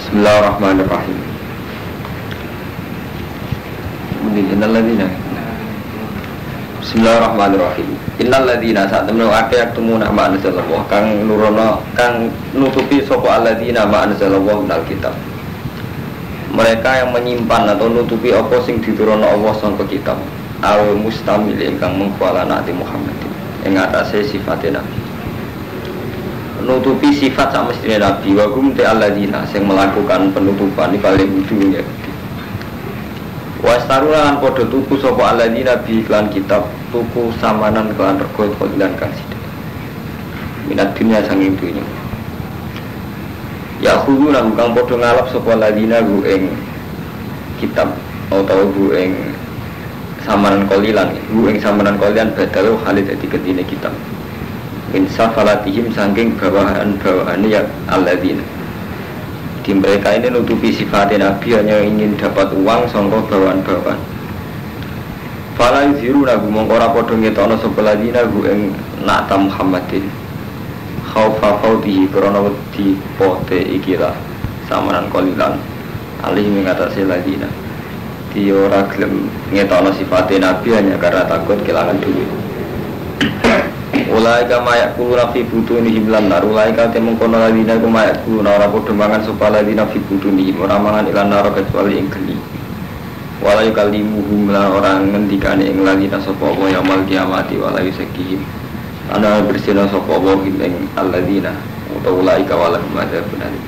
Bismillahirrahmanirrahim. Bismillahirrahmanirrahim. Innal ladzina sa'tamnu aqyaqtumuna ma anzalallahu kang nurono kang nutupi sapa alladzina ma anzalallahu minal kitab. Mereka yang menyimpan atau nutupi apa sing diturunno Allah sangka kitab. Al mustamil ingkang mengkuala Nabi Muhammad ing atase sifatena Nabi. Nutupi sifat sama istri Nabi wa hum ta alladzina sing melakukan penutupan di kali wudu ya. Wastaruna lan padha tuku sapa alladzina bi iklan kitab tuku samanan kelan rego kodilan kang sithik. Minat dunya sanging dunya. Ya khuduna kang padha ngalap sapa alladzina gu ing kitab utawa gu ing samanan kodilan, gu ing samanan kodilan badal khalid dadi ketine kitab. Insafalatihim saking bawahan ya alladzina. Di mereka ini nutupi sifatnya Nabi hanya ingin dapat uang sangka bawaan-bawaan. Fala yuziru nagu mongkora padha ngetokno sapa ladina gu ing nata Muhammadin. Khaufa fautihi krana wedi pote ikilah samanan kolilan alih mengatasi ladina. Di ora gelem ngetokno sifatnya Nabi hanya karena takut kehilangan duit. Ulaika mayak kuluna fi butunihim lan nar. Ulaika temungkono ladina ku mayak kuluna ora padha mangan sapa ladina fi butunihim ora mangan ilan nar kecuali ing geni. Wala yukallimuhum lan ora ngendikane ing ladina sapa wa yaumil kiamati wala yusakihim. Ana bersina sapa wa ing alladina utawa ulaika wala madzabun alim.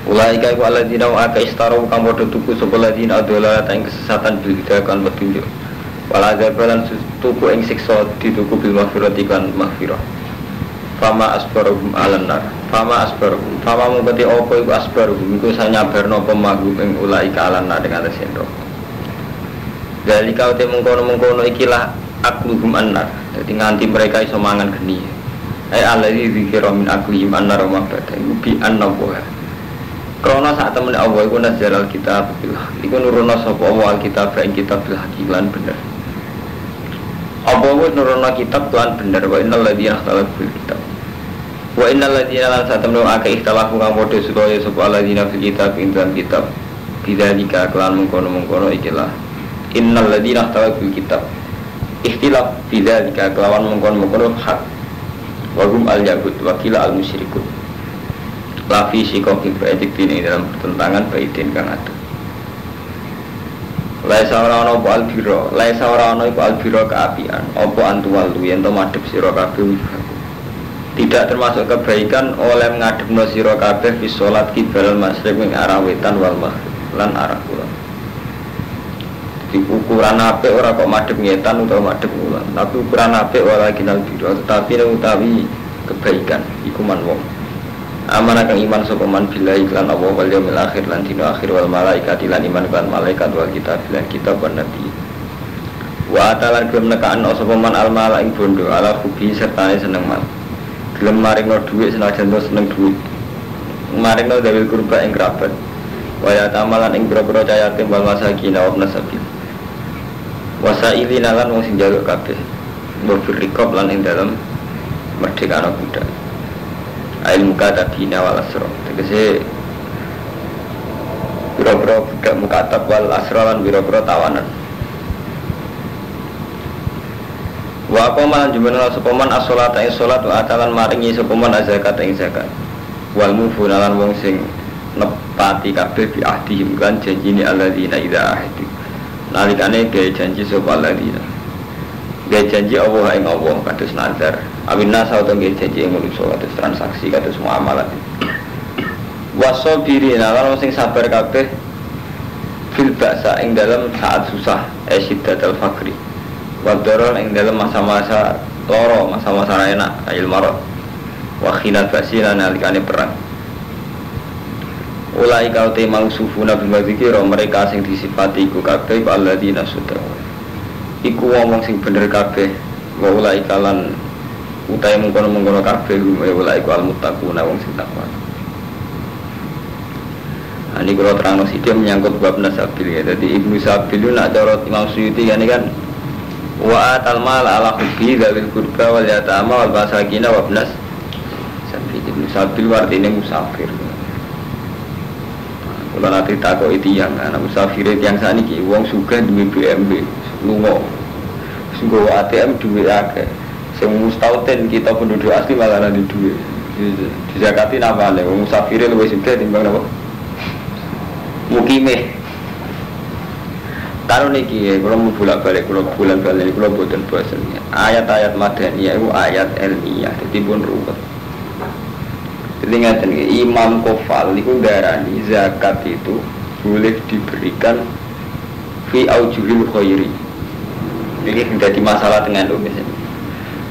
Ulaika ku alladina wa aka istaru kang padha tuku sapa ladina adalah ing kesesatan bidakan petunjuk. Wala jabalan tuku ing siksa dituku bil maghfirati kan maghfirah. Fama asbaruhum alannar. Fama mengkoti apa iku asbaruhum iku sanyabarno pemagum ing ulaika alannar dengan sendok. Dalika uti mengkono ikilah akluhum annar. Dadi nganti mereka iso mangan geni. Allazi dzikra min aklihim annar wa mabada bi annahu. Krana sak temene Allah iku nazalal kitab bil haq. Iku nurono sapa Allah kitab ing kitab bil haq lan bener. Apa wis nurono kitab lan bener wa innal ladzina ikhtalafu fil kitab. Wa innal ladzina lan satamnu akeh ikhtalafu kang padha supaya sapa ladzina fil kitab ing dalam kitab. Bidzalika kelan mengkono-mengkono ikilah. Innal ladzina ikhtalafu fil kitab. Ikhtilaf bidzalika kelawan mengkono-mengkono hak. Wa hum al-yahud wa qila al-musyrikun. Lafi sikokil baitik dini dalam pertentangan baitin kang adu. Laisa ora ana apa albiro, laisa ora ana iku albiro keapian, apa antuwalu yen to madhep sira kabeh wibaku. Tidak termasuk kebaikan oleh ngadhepno sira kabeh fi salat qibal masyriq ing arah wetan wal maghrib lan arah kulon. Di ukuran apik ora kok madhep ngetan utawa madhep kulon, tapi ukuran apik ora kinal biro, tetapi utawi kebaikan iku man wong. Amanah kang iman sapa man billahi lan Allah wal yaumil akhir lan dina akhir wal malaikati lan iman kan malaikat wal kitab lan kitab wan nabi. Wa atalan gelem nekaan sapa man al malaik bondo ala hubi sertane seneng man. Gelem maringno dhuwit senajan seneng dhuwit. Maringno dawil kurba ing kerabat. Wa ya tamalan ing boro-boro cayatim wal masakin wa nasabil. Wasailina lan wong sing njaluk kabeh. Mbok rikop lan ing dalem merdeka budak. Ail mukatabina wal asra. Tegese biro-biro budak mukatab wal asra lan biro-biro tawanan. Wa qaman jumana sepoman as-salata ing salat wa atalan maringi sepoman zakat ing zakat. Wal mufuna lan wong sing nepati kabeh bi ahdihim kan janjine alladzina idza ahdu. Nalikane gawe janji sapa alladzina. Gawe janji Allah ing Allah kados nazar. Awinna sauta gawe janji ing manusa kados transaksi kados muamalah. Wasabirina lan sing sabar kabeh fil ba'sa ing dalam saat susah syiddatul faqri. Wadoro ing dalam masa-masa loro, masa-masa enak, ayil marad. Wa khinal basina nalikane perang. Ulai kau te mausufuna bil dzikra mereka sing disifati iku kabeh alladzina sudah. Iku wong sing bener kabeh. Wa ulai kalan utahe mengkono-mengkono kabeh ulai ku al-muttaquna wong sing takwa. Ini kalau terang dia menyangkut bab nasabil ya. Jadi Ibnu Sabil itu nak cara Imam Suyuti kan wa atal mal ala hubbi dzil qurba wal yatama wal masakin wa ibnas sabil. Ibnu Sabil artinya musafir. Kalau nanti takoki tiyang, anak musafir tiyang saniki wong sugih duwe BMW, lunga. Sungguh ATM duwe akeh. Sing mustauten kita penduduk asli malah ada duwe. Dizakati namane wong musafir luwih sugih timbang napa? Mukime. Kalau niki kalau mau bolak-balik, kalau bulan-balik, kalau boten bosen. Ayat-ayat Madaniyah itu ayat ilmiah, jadi pun ruwet. Jadi ngaten Imam Qofal itu darani zakat itu boleh diberikan fi aujuhil khairi. Ini menjadi masalah dengan lu misalnya.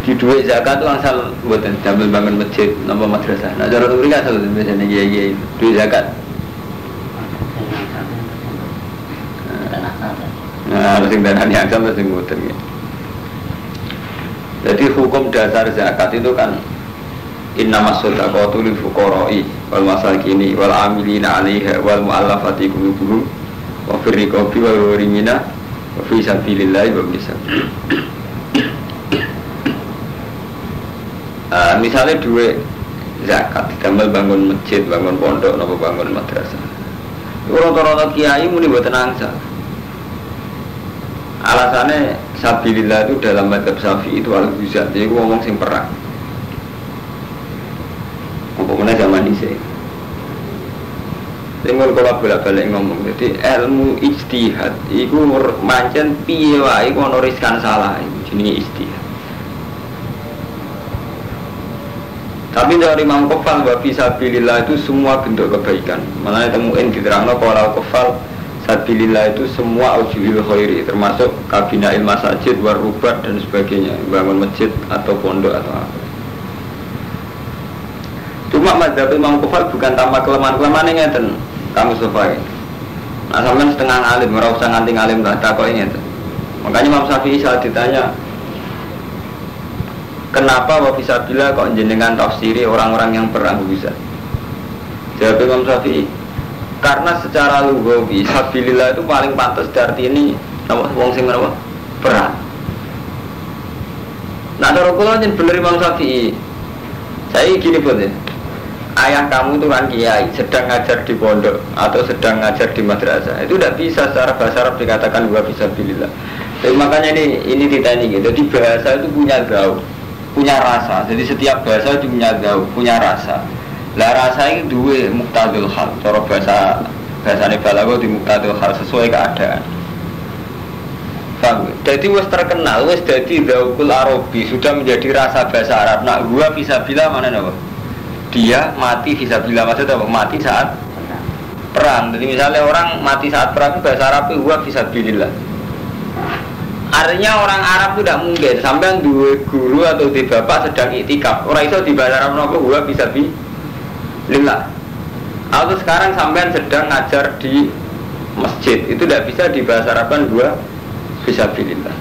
Di duit zakat itu asal buatan damel bangun masjid, nama madrasah. Nah cara itu kan asal misalnya kiai duit zakat. Nah, sing darani asal sing buatan. Jadi hukum dasar zakat itu kan innamas shadaqatu lil fuqara'i wal masakini wal 'amilina 'alaiha wal mu'allafati qulubuhum wa fir riqabi wal gharimina wa fi sabilillah wa bisabil. Misalnya duit zakat damel bangun masjid, bangun pondok, napa bangun madrasah. Rata-rata kiai muni mboten angsal. Alasannya sabilillah itu dalam madzhab Syafi'i itu al-ghuzat, jadi ngomong sing perang. Pokoknya zaman ini tinggal kalau bolak-balik ngomong, jadi ilmu ijtihad itu mancen piye wae ono riskan salah, jenenge ijtihad. Tapi dari Imam Qofal wa fi sabilillah itu semua bentuk kebaikan. Mana temuin diterangno kalau Qofal sabilillah itu semua aujuhil khairi, termasuk kabinail masajid warubat dan sebagainya, bangun masjid atau pondok atau apa. Cuma mazhab Imam Qofal bukan tanpa kelemahan-kelemahan yang ngeten, kamu sofai. Nah sampai setengah alim, ora usah nganti alim lah, tak kok ngeten. Makanya Imam Syafi'i saat ditanya, kenapa wa fisabilillah kok jenengan tafsiri orang-orang yang perang bisa? Jawab Imam Syafi'i, karena secara lughawi sabilillah itu paling pantas dari ini nama wong sing menapa? Perang. Nah cara kula jen bener Imam Syafi'i. Saya gini pun ya. Ayah kamu itu kan kiai, sedang ngajar di pondok atau sedang ngajar di madrasah, itu tidak bisa secara bahasa Arab dikatakan wa fisabilillah. Jadi makanya ini ditanya gitu. Jadi bahasa itu punya gaul, punya rasa. Jadi setiap bahasa itu punya gaul, punya rasa. Lah rasa itu dua muqtadul hal. Cara bahasane balaghah di muqtadul hal sesuai keadaan. Paham? Jadi wis terkenal, wis jadi zaukul Arabi, sudah menjadi rasa bahasa Arab. Nak gua fisabilillah mana napa? Dia mati fisabilillah, maksudnya apa? Mati saat perang. Jadi misalnya orang mati saat perang bahasa Arab itu gua fisabilillah. Artinya orang Arab itu tidak mungkin sampai dua guru atau di bapak sedang iktikaf. Orang itu di bahasa Arab nopo gua fisabilillah. Atau sekarang sampai sedang ngajar di masjid, itu tidak bisa di bahasa Arab kan gua fisabilillah.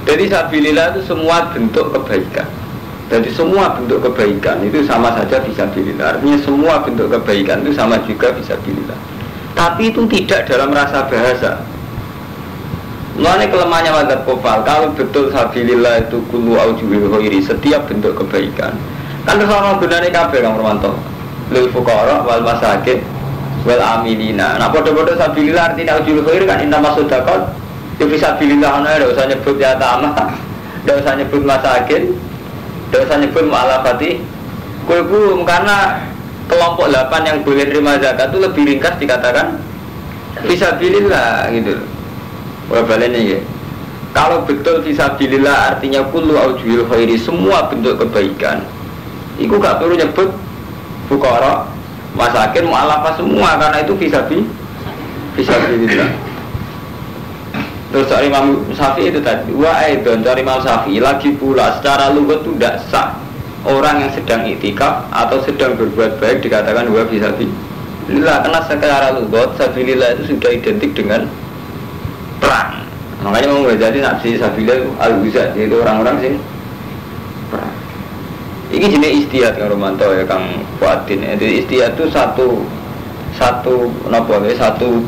Jadi fisabilillah itu semua bentuk kebaikan. Jadi semua bentuk kebaikan itu sama saja fisabilillah. Artinya semua bentuk kebaikan itu sama juga fisabilillah. Tapi itu tidak dalam rasa bahasa. Mengenai kelemahannya madzhab Qofal, kalau betul sabilillah itu kullu aujuhil khairi, setiap bentuk kebaikan. Kan sama gunane kabeh Kang Romanto. Lil fuqara wal masakin wal amilina. Nah padha-padha sabilillah artinya aujuhil khairi kan innamas shadaqat ya fisabilillah, ana ora usah nyebut ya ta'ama. Ora usah nyebut masakin. Tidak usah nyebut mu'alafati kulubum, karena kelompok 8 yang boleh terima zakat itu lebih ringkas dikatakan fisabilillah gitu. Wabalnya ya. Kalau betul fisabilillah artinya kullu aujuhil khairi, semua bentuk kebaikan, itu gak perlu nyebut fuqara, masakin, mu'alafah semua, karena itu fisabilillah. Terus dari Imam Syafi'i itu tadi, dan dari Imam Syafi'i lagi pula secara lughat itu tidak sah orang yang sedang iktikaf atau sedang berbuat baik dikatakan wa fisabilillah, karena secara lughat sabilillah itu sudah identik dengan perang. Makanya mau jadi nafsi sabilillah al-ghuzat, yaitu orang-orang sing perang. Ini jenis istihad Kang Romanto ya Kang Fuadin. Jadi istihad itu satu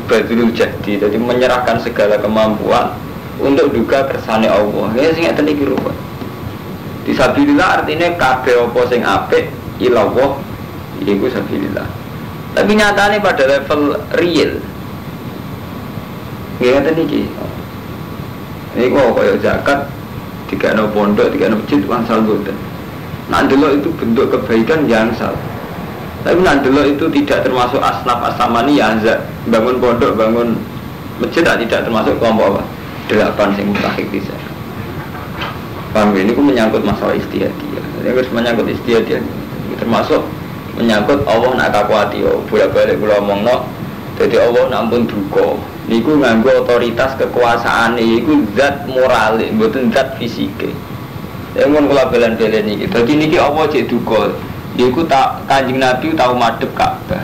badrul jadi, jadi menyerahkan segala kemampuan untuk juga kersane Allah. Ya sing ngeten iki rupa. Disabilillah artinya kabeh apa sing apik ilallah iku sabilillah. Tapi nyatanya pada level real. Nggak niki. Ini kok kayak zakat, tiga no pondok, tiga no masjid, wangsal boten. Nandelok itu bentuk kebaikan yang salah. Tapi nandelok itu tidak termasuk asnaf asamani ya, bangun pondok, bangun masjid tidak termasuk kelompok apa? 8 yang mutakhir bisa. Paham ini aku menyangkut masalah istihadiyah. Ini harus menyangkut istihadiyah. Termasuk menyangkut Allah nak kakuati. Bolak-balik kula omongno. Jadi Allah nampun duka. Niku nganggo otoritas kekuasaan niku zat moral, mboten zat fisike. Ya mun kula belen-belen iki. Dadi niki Allah cek duka. Niku tak Kanjeng Nabi tau madhep Ka'bah.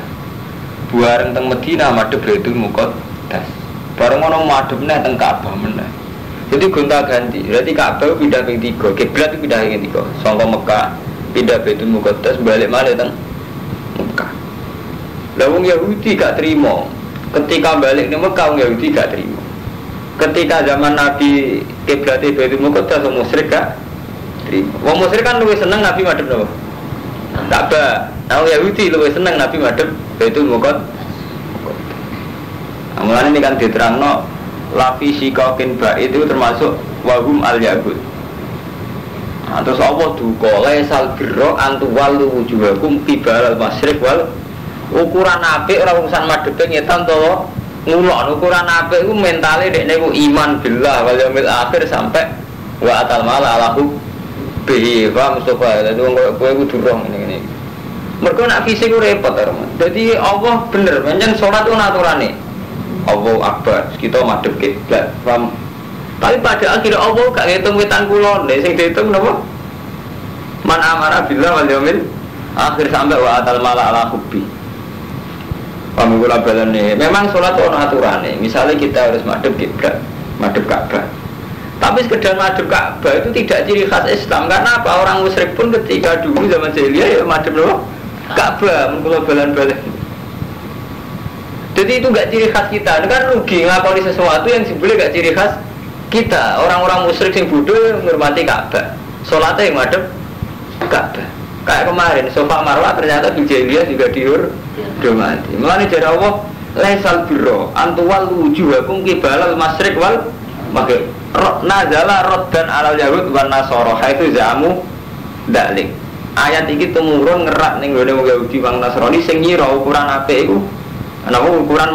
Bareng teng Madinah madhep Baitul Muqaddas. Bareng ono madhep neh teng Ka'bah meneh. Jadi gonta-ganti. Berarti Ka'bah pindah ping 3, kiblat pindah ping 3. Saka Mekah pindah Baitul Muqaddas balik malih teng Mekah. Lah wong Yahudi gak terima. Ketika balik ke Mekah wong Yahudi gak terima. Ketika zaman Nabi kiblate Baitul Muqaddas wong musyrik gak terima. Wong musyrik kan luwih seneng Nabi madhep napa? Ka'bah. Nah wong Yahudi luwih seneng Nabi madhep Baitul Muqaddas. Mulane ini kan diterangno lafi sikokin ba itu termasuk wahum al-yahud. Nah, terus Allah duka laisal birra antuwallu wujuhakum qibala al-masyriq wal ukuran apik ora urusan madhepe ngetan to ngulon. Ukuran apik iku mentale dekne ku iman billah wal yaumil akhir sampai wa atal mala alahu bihi wa mustafa. Dadi wong kowe kudu durung ngene-ngene. Mergo nek fisik ku repot to. Dadi Allah bener pancen salat ku aturane. Allah akbar, kita madhep kiblat. Paham? Tapi pada akhirnya Allah gak ngitung wetan kulon, sing dihitung napa? Man amara billah wal yaumil akhir sampai wa atal mala ala hubbi. Paham kula balane. Memang salat ono aturane. Misalnya kita harus madhep kiblat, madhep Ka'bah. Tapi sekedar madhep Ka'bah itu tidak ciri khas Islam. Karena apa? Orang musyrik pun ketika dulu zaman jahiliyah ya madhep napa? Ka'bah, mun kula balan-balan. Jadi itu gak ciri khas kita, itu kan rugi ngakoni sesuatu yang sebenarnya gak ciri khas kita. Orang-orang musyrik yang bodoh menghormati Ka'bah, sholatnya yang madhep Ka'bah. Kayak kemarin, Sofa Marwah ternyata di jahiliyah juga dihormati. Mulane dari Allah, laisal birra antuwal wujuhakum qibalal masyriq wal maghrib. Nazala raddan alal yahud wan nasara itu zamu dalik. Ayat iki tumurun ngerak ning gone wong Yahudi wong Nasrani sing ngira ukuran apik iku ana ukuran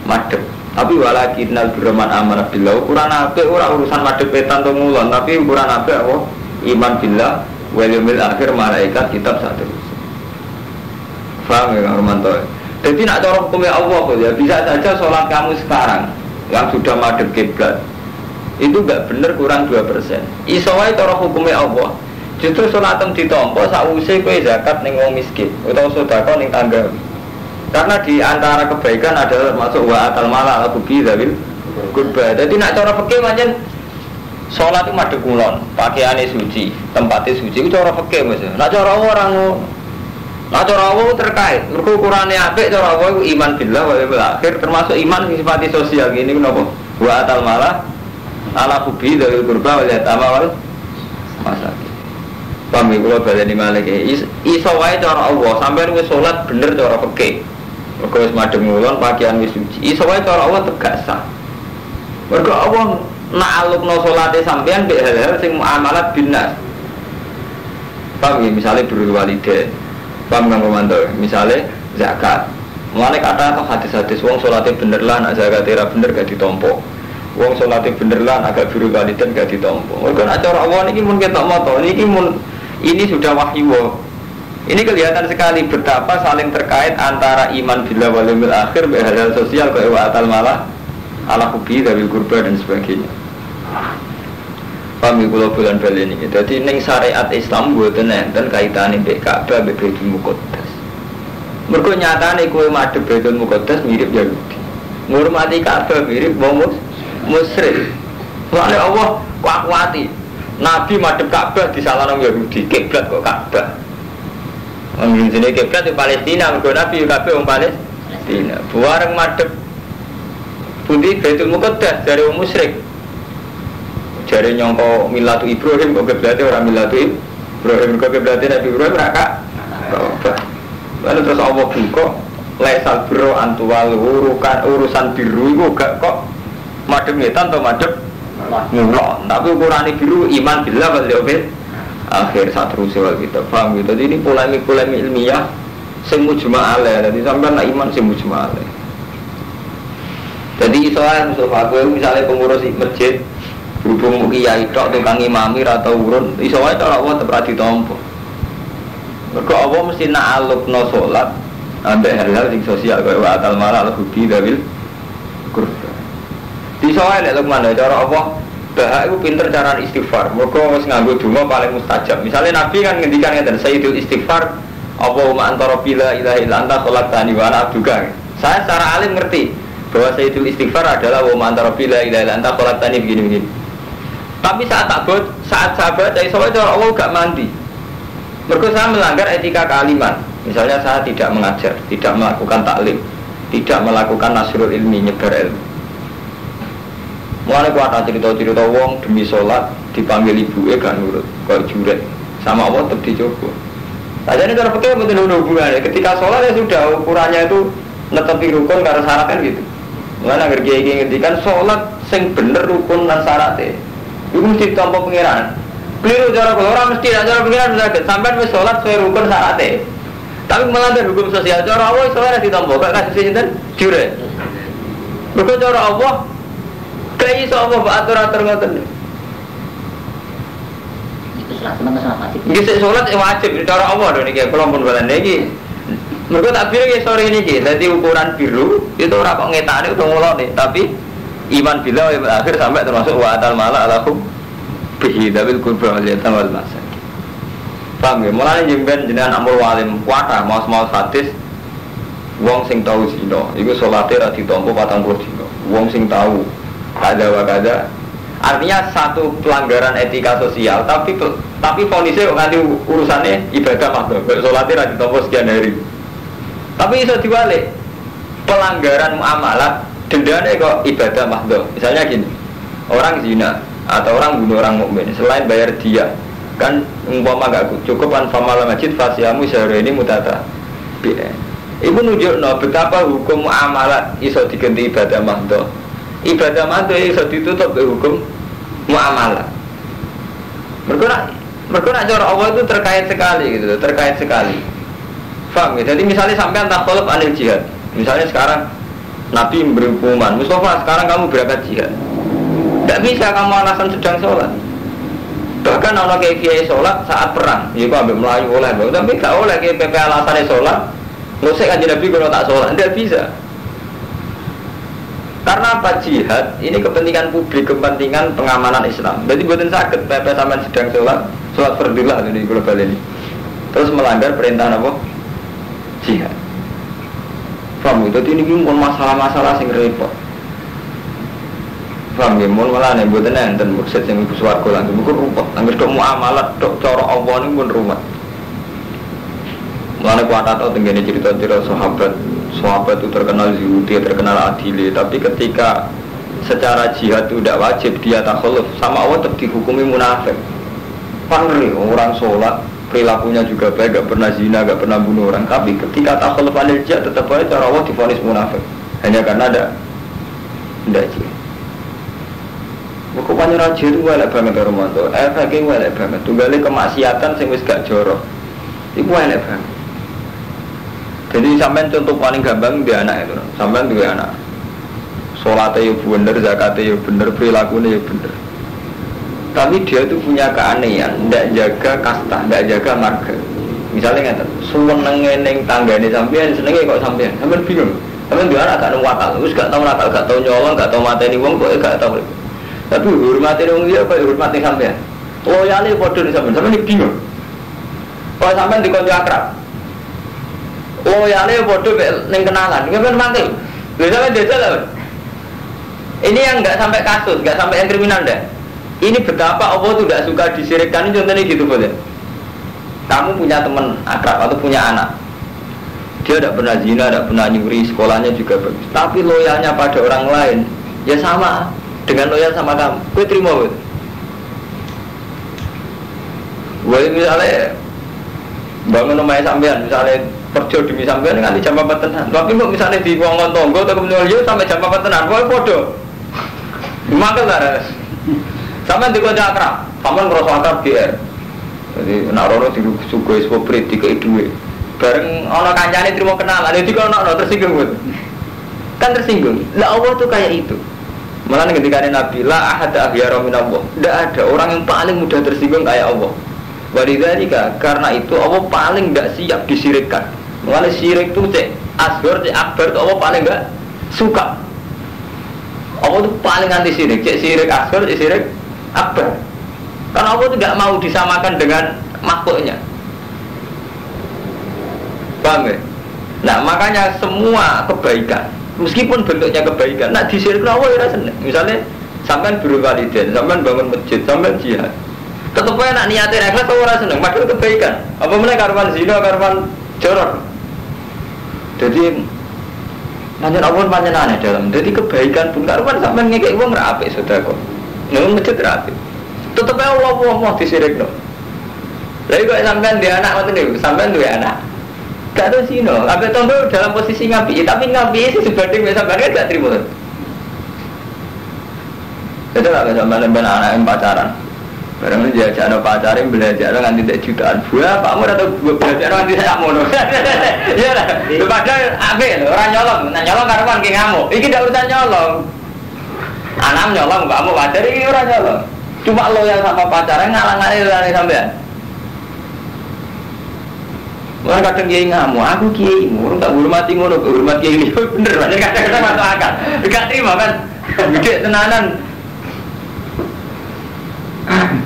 madhep. Tapi walakinnal birman amara billah ukuran apik ora urusan madhep petan to ngulon, tapi ukuran apik apa? Iman billah wal yaumil akhir malaikat kitab satu. Paham ya Romanto? Jadi nak cara hukumnya Allah ya bisa saja sholat kamu sekarang yang sudah madhep kiblat itu enggak benar kurang 2%. Iso wae cara hukumnya Allah. Justru sholatem ditampa sakwise kowe zakat ning wong miskin utawa sedekah ning tangga. Karena di antara kebaikan adalah termasuk wa atal mala ala kubi zawil kurba. Jadi nak cara fikih pancen salat itu madhep kulon, pakaiane suci, tempatnya suci itu cara fikih Mas. Nak cara orang nak cara Allah terkait. Mergo ukurane apik cara Allah iku iman billah wal yaumil akhir termasuk iman sing sifat sosial ngene ku napa? Wa atal mala ala kubi zawil kurba wal yatama wal masakin. Paham ya kula baleni malih iso wae cara Allah sampeyan wis salat bener cara fikih. Mergo wis madhep ngulon pakaian wis suci. Iso wae cara Allah tegak sah. Mergo Allah nak alukno salate sampeyan mbek hal-hal sing muamalat binas. Paham ya misale birrul walidain. Paham kang komandan, misale zakat. Mulane kata atau hadis-hadis wong salate bener lah nak zakat ora bener gak ditampa. Wong salate bener lah agak birrul walidain gak ditampa. Mergo nak cara Allah niki mun ketok moto niki mun ini sudah wahyu. Ini kelihatan sekali betapa saling terkait antara iman billah wal yaumil akhir hal-hal sosial kayak wa atal malah ala hubi dari kurba dan sebagainya. Paham kula bulan bali ini. Jadi ning syariat Islam mboten enten kaitane mbek Ka'bah mbek Baitul Muqaddas. Mergo nyatane kowe madhep Baitul Muqaddas mirip Yahudi. Ngurmati Ka'bah mirip wong musyrik. Soale Allah kuat-kuati. Nabi madhep Ka'bah disalahno Yahudi, kiblat kok Ka'bah. Wong jenenge kiblat di Palestina, mergo Nabi kabeh wong Palestina. Buareng madhep pundi Baitul Muqaddas dari wong musyrik. Jare nyangka milatu Ibrahim kok kiblate ora milatu Ibrahim, kok kiblate Nabi Ibrahim ora Ka'bah. Lalu terus Allah buka laisal birru antuwal urusan biru itu gak kok madhep ngetan atau madhep ngulon. Tapi ukurane biru iman billah wal yaumil akhir saat rusul kita paham gitu. Jadi ini polemik ilmiah sing mujma' alaih. Jadi sampean nak iman sing mujma' alaih. Jadi soal Mustafa gue misalnya pengurus masjid berhubung kiai tok tukang imami atau urun iso wae cara Allah tetep ra ditampa. Mergo Allah mesti nak alupno salat ambek hal-hal sing sosial kaya wa atal mala al-hudi dawil kurba. Iso wae nek Lukman cara Allah bahak iku pinter cara istighfar. Mergo wis nganggo donga paling mustajab. Misalnya Nabi kan ngendikan ngeten sayyidul istighfar Allahumma anta rabbi la ilaha illa anta khalaqtani wa ana abduka. Saya secara alim ngerti bahwa sayyidul istighfar adalah wa antara bila ila ila anta khalaqtani begini. Tapi saat saya baca isowa itu Allah gak mandi. Mergo saya melanggar etika kealiman. Misalnya saya tidak mengajar, tidak melakukan taklim, tidak melakukan nasrul ilmi, nyebar ilmu. Mulane kuat cerita-cerita wong demi sholat dipanggil ibuke gak nurut, kok juret. Sama Allah tetap dicoba. Sajane cara fikih mboten ono hubungannya. Ketika sholat ya sudah ukurannya itu netepi rukun karo syarat kan gitu. Mulane agar kiai ngendikan sholat sing bener rukun lan syarate. Iku mesti ditampa pengiran. Keliru cara kula ora mesti cara pengiran saged sampean wis sholat sesuai rukun syarate. Tapi melanggar hukum sosial cara Allah iso ora ditampa gak kasus sinten jure. Mergo cara Allah kayak iso Allah atur-atur ngoten. Itu salat wajib. Iki sholat wajib cara Allah lho niki kula pun boten niki. Mereka tak bilang ya sore ini jadi ukuran biru itu orang kok ngetane udah ngulone, tapi iman bila akhir sampai termasuk wa atal mala alakum bihi dabil kurba wal yatam wal masakin. Paham ya? Mulane jenengan amul walim kuatah mau hadis wong sing tahu zina iku salate ra ditampa 40 dina. Wong sing tahu kada wa kada artinya satu pelanggaran etika sosial tapi fonisnya kok nganti urusannya ibadah makdo salate ra ditampa sekian hari. Tapi iso diwalik pelanggaran muamalah dendanya kok ibadah mahdoh. Misalnya gini, orang zina atau orang bunuh orang mukmin selain bayar dia kan umpama gak cukup kan famala masjid fasiamu sehari ini mutata. Ibu nunjukno betapa hukum muamalah iso diganti ibadah mahdoh. Ibadah mahdoh iso ditutup ke hukum muamalah. Mereka nak cara Allah itu terkait sekali gitu, terkait sekali. Paham ya? Jadi misalnya sampai tak tolak anil jihad. Misalnya sekarang Nabi memberi hukuman, Mustafa sekarang kamu berangkat jihad. Tidak bisa kamu alasan sedang sholat. Bahkan orang kayak sholat saat perang, ya kok ambil Melayu oleh, tapi gak oleh kayak PP alasannya sholat. Ngusik kan Nabi kalau tak sholat, tidak bisa. Karena apa jihad? Ini kepentingan publik, kepentingan pengamanan Islam. Jadi buatin sakit PP sampai sedang sholat fardillah di global ini. Terus melanggar perintah apa? Jihad. Paham itu ini pun masalah-masalah sing repot. Paham ya, mun malah nek mboten enten mursyid sing ibu swarga lan iku ruwet. Angger tok muamalah tok cara Allah niku pun ruwet. Mulane kuat atau tenggene cerita-cerita sahabat itu terkenal zuhud, terkenal adil, tapi ketika secara jihad itu tidak wajib dia takhalluf sama Allah tetap dihukumi munafik. Pangri orang sholat perilakunya juga baik, gak pernah zina, gak pernah bunuh orang, tapi ketika takhalluf anil jihad tetap aja cara Allah divonis munafik hanya karena ada tidak jihad. Bukannya raja itu elek banget Romanto, efeknya elek banget. Tunggalnya kemaksiatan sing wis gak jorok, itu elek banget. Jadi sampean contoh paling gampang dia anak itu, sampean dua anak, sholatnya ya bener, zakatnya ya bener, perilakunya ya bener. Tapi dia itu punya keanehan, tidak jaga kasta, tidak jaga marga. Misalnya nggak, seneng tanggane sampean, senengnya kok sampean bingung. Sampean dia anak gak nemu akal, terus gak tahu nakal, gak tahu nyolong, gak tahu mateni wong, kok gak tahu. Tapi hormatin wong dia, kok hormatin sampean. Loyalnya bodoh di sampean bingung. Kalau sampean dikonco akrab, loyalnya bodoh neng kenalan, sampean mati. Biasanya desa lah. Ini yang nggak sampai kasus, nggak sampai yang kriminal deh. Ini betapa Allah tuh tidak suka disirikkan. Ini contohnya gitu boleh. Kamu punya teman akrab atau punya anak, dia tidak pernah zina, tidak pernah nyuri, sekolahnya juga bagus, tapi loyalnya pada orang lain ya sama dengan loyal sama kamu. Gue terima gue. Gue misalnya bangun rumahnya sampean, misalnya kerja demi sampean nganti jam 4 tenan. Tapi kok misalnya di wong tonggo atau kemudian yo sampai jam 4 tenan, kowe padha. Mangkel ta. Sampeyan dikonco akrab, sampeyan ngrasa akrab GR. Jadi nek ora disugoi soprit dikei dhuwit. Bareng ana kancane trimo kenalan, dadi kok ana tersinggung. Kan tersinggung. Lah Allah tuh kayak itu. Malah ketika Nabi la ahad ahyara min Allah. Tidak ada orang yang paling mudah tersinggung kayak Allah. Walidzalika karena itu Allah paling enggak siap disirikkan. Mengenai syirik itu cek asghar, cek akbar itu Allah paling enggak suka. Allah itu paling anti syirik, cek syirik asghar, cek syirik akbar. Karena Allah itu enggak mau disamakan dengan makhluknya. Paham ya? Nah makanya semua kebaikan, meskipun bentuknya kebaikan, nak disirik Allah ya seneng. Misalnya sampean birrul walidain, sampean bangun masjid, sampean jihad. Tetep aja nak niatin ikhlas orang seneng, padahal kebaikan. Apa meneh karuan zina, karuan jorok. Jadi pancen Allah pancen aneh dalam. Jadi kebaikan pun karuan sampean ngekek wong ra apik sedekah. Nang masjid ra apik. Tetep aja Allah disirikno. Lha kok sampean dia anak ngoten niku, sampean duwe anak. Gak tahu sih no, apa tonggo dalam posisi ngapi, tapi ngapi sih sebanding sampean kan gak terima. Itu lah sampean anak yang pacaran. Barang dia jangan pacarin belajar nganti tak jutaan buah, Pak Mur atau belajar nganti saya mono. Iya lah. Padahal abe orang nyolong karuan ki ngamuk. Iki ndak urusan nyolong. Anak nyolong, Pak Mur pacar iki ora nyolong. Cuma lo yang sama pacaran ngalang-alangi sampean. Orang kadang kiai ngamuk, aku kiai orang tak hormati ngono, hormat kiai ini bener, kadang-kadang masuk akal. Gak terima kan, gede tenanan.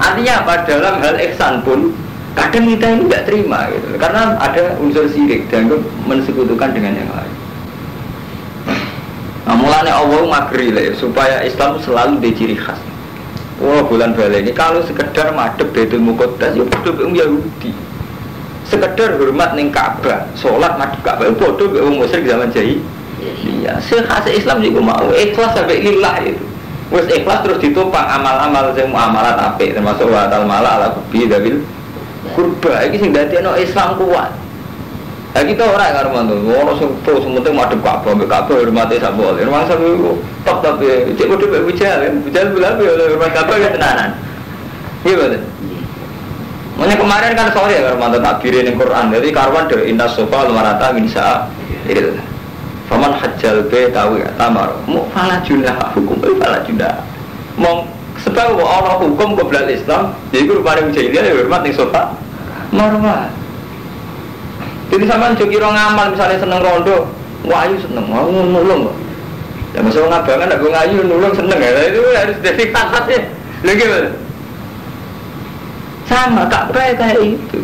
Artinya apa? Dalam hal ihsan pun kadang kita ini tidak terima gitu. Karena ada unsur syirik dan mensekutukan dengan yang lain. Nah, mulanya Allah magri supaya Islam selalu diciri khas. Oh bulan balik ini kalau sekedar madhep Baitul Muqaddas ya bodoh Yahudi. Sekedar hormat ning Ka'bah, salat madhep Ka'bah bodoh wong musyrik zaman jahiliyah. Khas Islam juga mau ikhlas sampai lillah itu. Wes ikhlas terus ditopang amal-amal sing muamalat apik termasuk wa ta'al mala ala bi dabil kurba iki sing dadekno Islam kuat. Lah kita ora karo mantu, ono sing terus penting madhep Ka'bah, mbek Ka'bah hormate sak boleh. Rumangsa iku top tapi cek kudu mbek bujal bola hormat Ka'bah ya tenanan. Iya betul. Makanya kemarin kan sore ya karo mantu takbir ning Quran. Jadi karuan dari inna sofa lumarata min sa'a. Faman hajjal be tahu ya tamar mu fala junah hukum fala junah mong sebab ana hukum qoblal Islam iku rupane jahiliyah ya hormat ning sofa marwah. Jadi sampean jo kira ngamal misalnya seneng rondo wayu seneng mau nulung kok ya masuk ngabangan aku ngayu nulung seneng ya itu harus jadi takat ya lho gimana sama Ka'bah kayak itu.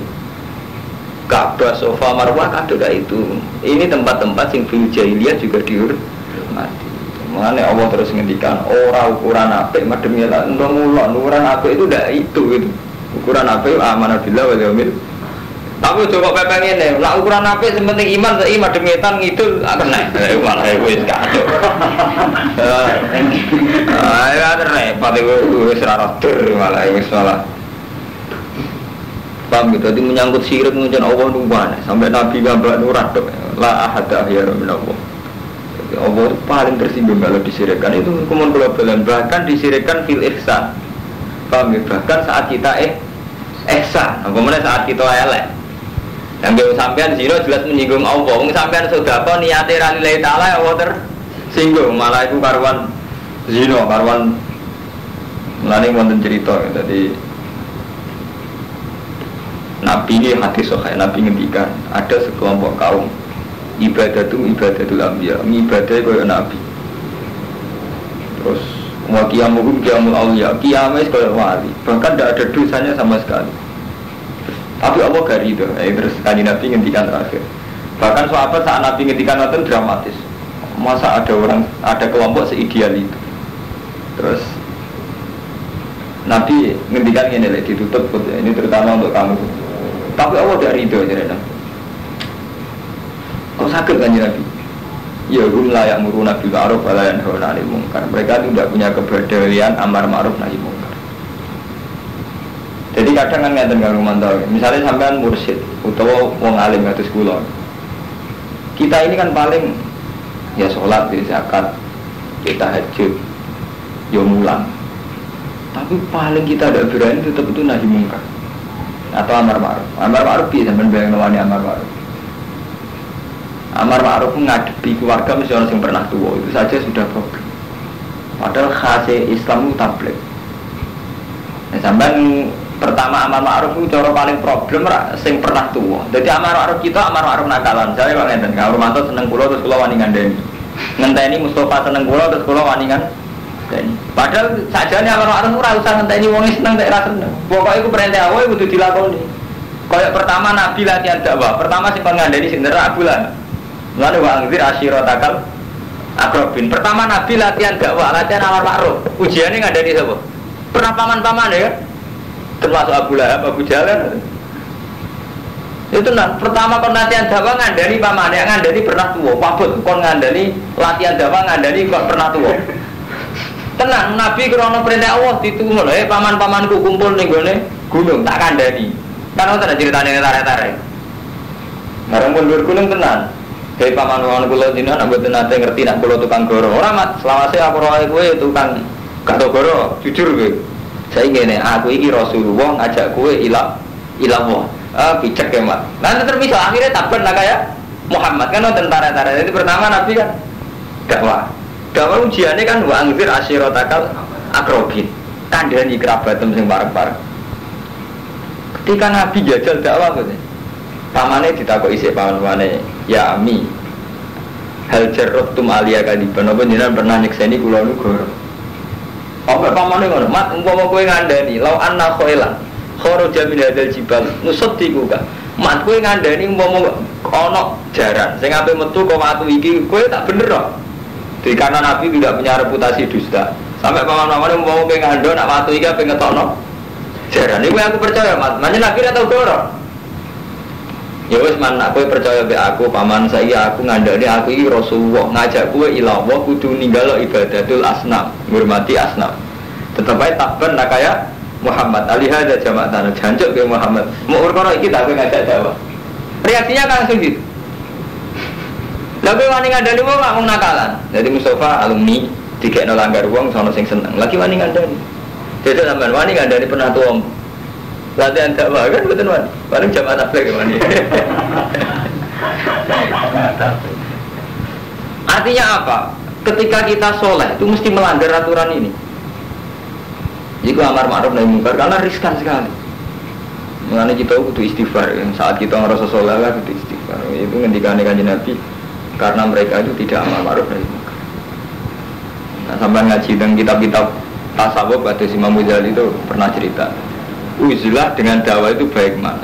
Ka'bah, sofa, marwah, kado kayak itu. Ini tempat-tempat yang fil jahiliyah juga dihormati. Mengenai Allah terus ngendikan orang ukuran apik madem ya lah ukuran apik itu ndak itu gitu. Ukuran apik amanah billah wal yaumil. Tapi coba pepeng ini, lah ukuran apik sementing iman sei madem ngetan ngidul kena. Malah wis kado. Ayo ada repot wis ora rotor malah wis malah. Paham gitu, jadi menyangkut syirik mengucapkan Allah nubuan sampai Nabi gambar nurat la ahad ahyara min Allah. Allah paling tersinggung kalau disirikkan itu hukuman globalan, bahkan disirikkan fil ihsan. Paham gitu, bahkan saat kita ihsan, kemudian saat kita elek yang dia sampean zina jelas menyinggung Allah, sampean sedekah niate ra lillahi taala Allah tersinggung, malah itu karuan zina, karuan mulane wonten cerita tadi Nabi ini hadis sahih, Nabi ngendikan ada sekelompok kaum ibadatul anbiya, ibadah kaya Nabi. Terus wa qiyamuhum qiyamul awliya, qiyamah kaya wali, bahkan tidak ada dosanya sama sekali. Tapi Allah gak ridho. Terus kali Nabi ngendikan terakhir. Bahkan sahabat saat Nabi ngendikan itu dramatis. Masa ada kelompok seideal itu. Terus Nabi ngendikan ini ditutup, ini terutama untuk kamu. Tapi Allah tidak ridho aja. Kok sakit kan Nabi? Ya hum la ya'muruna bil ma'ruf wa la yanhauna 'anil munkar. Mereka tidak punya kepedulian amar ma'ruf nahi munkar. Jadi kadang kan ngeten karo mantau. Misalnya sampean mursyid utawa wong alim kados kula. Kita ini kan paling ya sholat, ya zakat, kita tahajud, ya mulang. Tapi paling kita ada berani tetap itu nahi mungkar atau amar ma'ruf. Amar ma'ruf bisa menbayang nawani amar ma'ruf. Amar ma'ruf ngadepi keluarga mesti orang yang pernah tua itu saja sudah problem. Padahal khasnya Islam itu tabligh. Nah, sampai pertama amar ma'ruf itu cara paling problem sing pernah tua. Jadi amar ma'ruf kita amar ma'ruf nakalan. Saya kok ngeten, Kang Romanto seneng kula terus kula wani ngandani. Ngenteni Mustafa seneng kula terus kula wani ngandani. Padahal sajane amar ma'ruf ora usah ngenteni wong seneng tak ra seneng. Pokoke iku perintah Allah kudu dilakoni. Kayak pertama Nabi latihan dakwah, pertama sing kon ngandani sing neraka bulan. Lalu wa'angzir asyirotakal akrobin. Pertama Nabi latihan dakwah, latihan amar ma'ruf. Ujiannya ngandani sapa? Pernah paman-paman ya? Termasuk Abu Lahab, Abu Jahal. Itu nah, pertama kon latihan dakwah ngandani paman, yang ngandani pernah tua. Pabut kon ngandani latihan dakwah ngandani kok pernah tua. Tenang, Nabi krana perintah Allah ditunggu lho, paman-pamanku kumpul ning gone gunung tak kandhani. Kan ora ceritane tarik-tarik. Bareng pun gunung tenan. Hei paman-paman kula dina nek mboten nate ngerti nek kula tukang goro. Ora mat, selawase aku roe kowe tukang gak goro, jujur kowe. Saya ngene, aku iki Rasulullah ngajak kowe ilah Allah. Picek ya mat. Nanti terpisah akhirnya takben lah kayak Muhammad kan tentara-tentara. Jadi pertama Nabi kan dakwah. Dakwah ujiannya kan wa angzir asyirotakal akrobin. Kandhani kerabatem sing parek-parek. Ketika Nabi jajal dakwah gitu. Pamane ditakoki isih pamane, ya ami. Hal jarratum aliya kadiban apa jenengan pernah nyekseni kula niku goro. Apa pamane ngono, mat umpama kowe ngandani, lau anna khailan kharaja min hadzal jibal nusaddiqu ka. Mat kowe ngandani umpama ana jaran sing ape metu kok watu iki kowe tak bener kok. Di karena Nabi tidak punya reputasi dusta. Sampai paman-paman umpama kowe ngandho nak watu iki ape ngetokno jaran. Iku aku percaya, mat. Mane Nabi ora tau goro. Ya wis man aku percaya be aku paman saya aku ngandani aku iki Rasulullah ngajak kowe ila Allah kudu ninggalo ibadatul asnam ngurmati asnam tetep ae takben nak kaya Muhammad alihada jamaah tanah jancuk ke Muhammad mau urkono iki tak ngajak dakwah reaksinya langsung gitu lagi wani ngandani wong ngomong nakalan jadi Mustafa alumni dikekno langgar wong sono sing seneng lagi wani ngandani jadi sampean wani ngandani pernah tuwa latihan dakwah kan betul kan, paling jamaah tabligh kan. Artinya apa? Ketika kita soleh itu mesti melanggar aturan ini. Jadi amar ma'ruf nahi mungkar karena riskan sekali. Mengenai kita kudu istighfar. Saat kita ngerasa soleh lah kudu istighfar. Itu ngendikane Kanjeng Nabi karena mereka itu tidak amar ma'ruf nahi mungkar. Nah sampai ngaji dan kitab-kitab tasawuf atau Imam Ghazali itu pernah cerita. Uzilah dengan dakwah itu baik mana?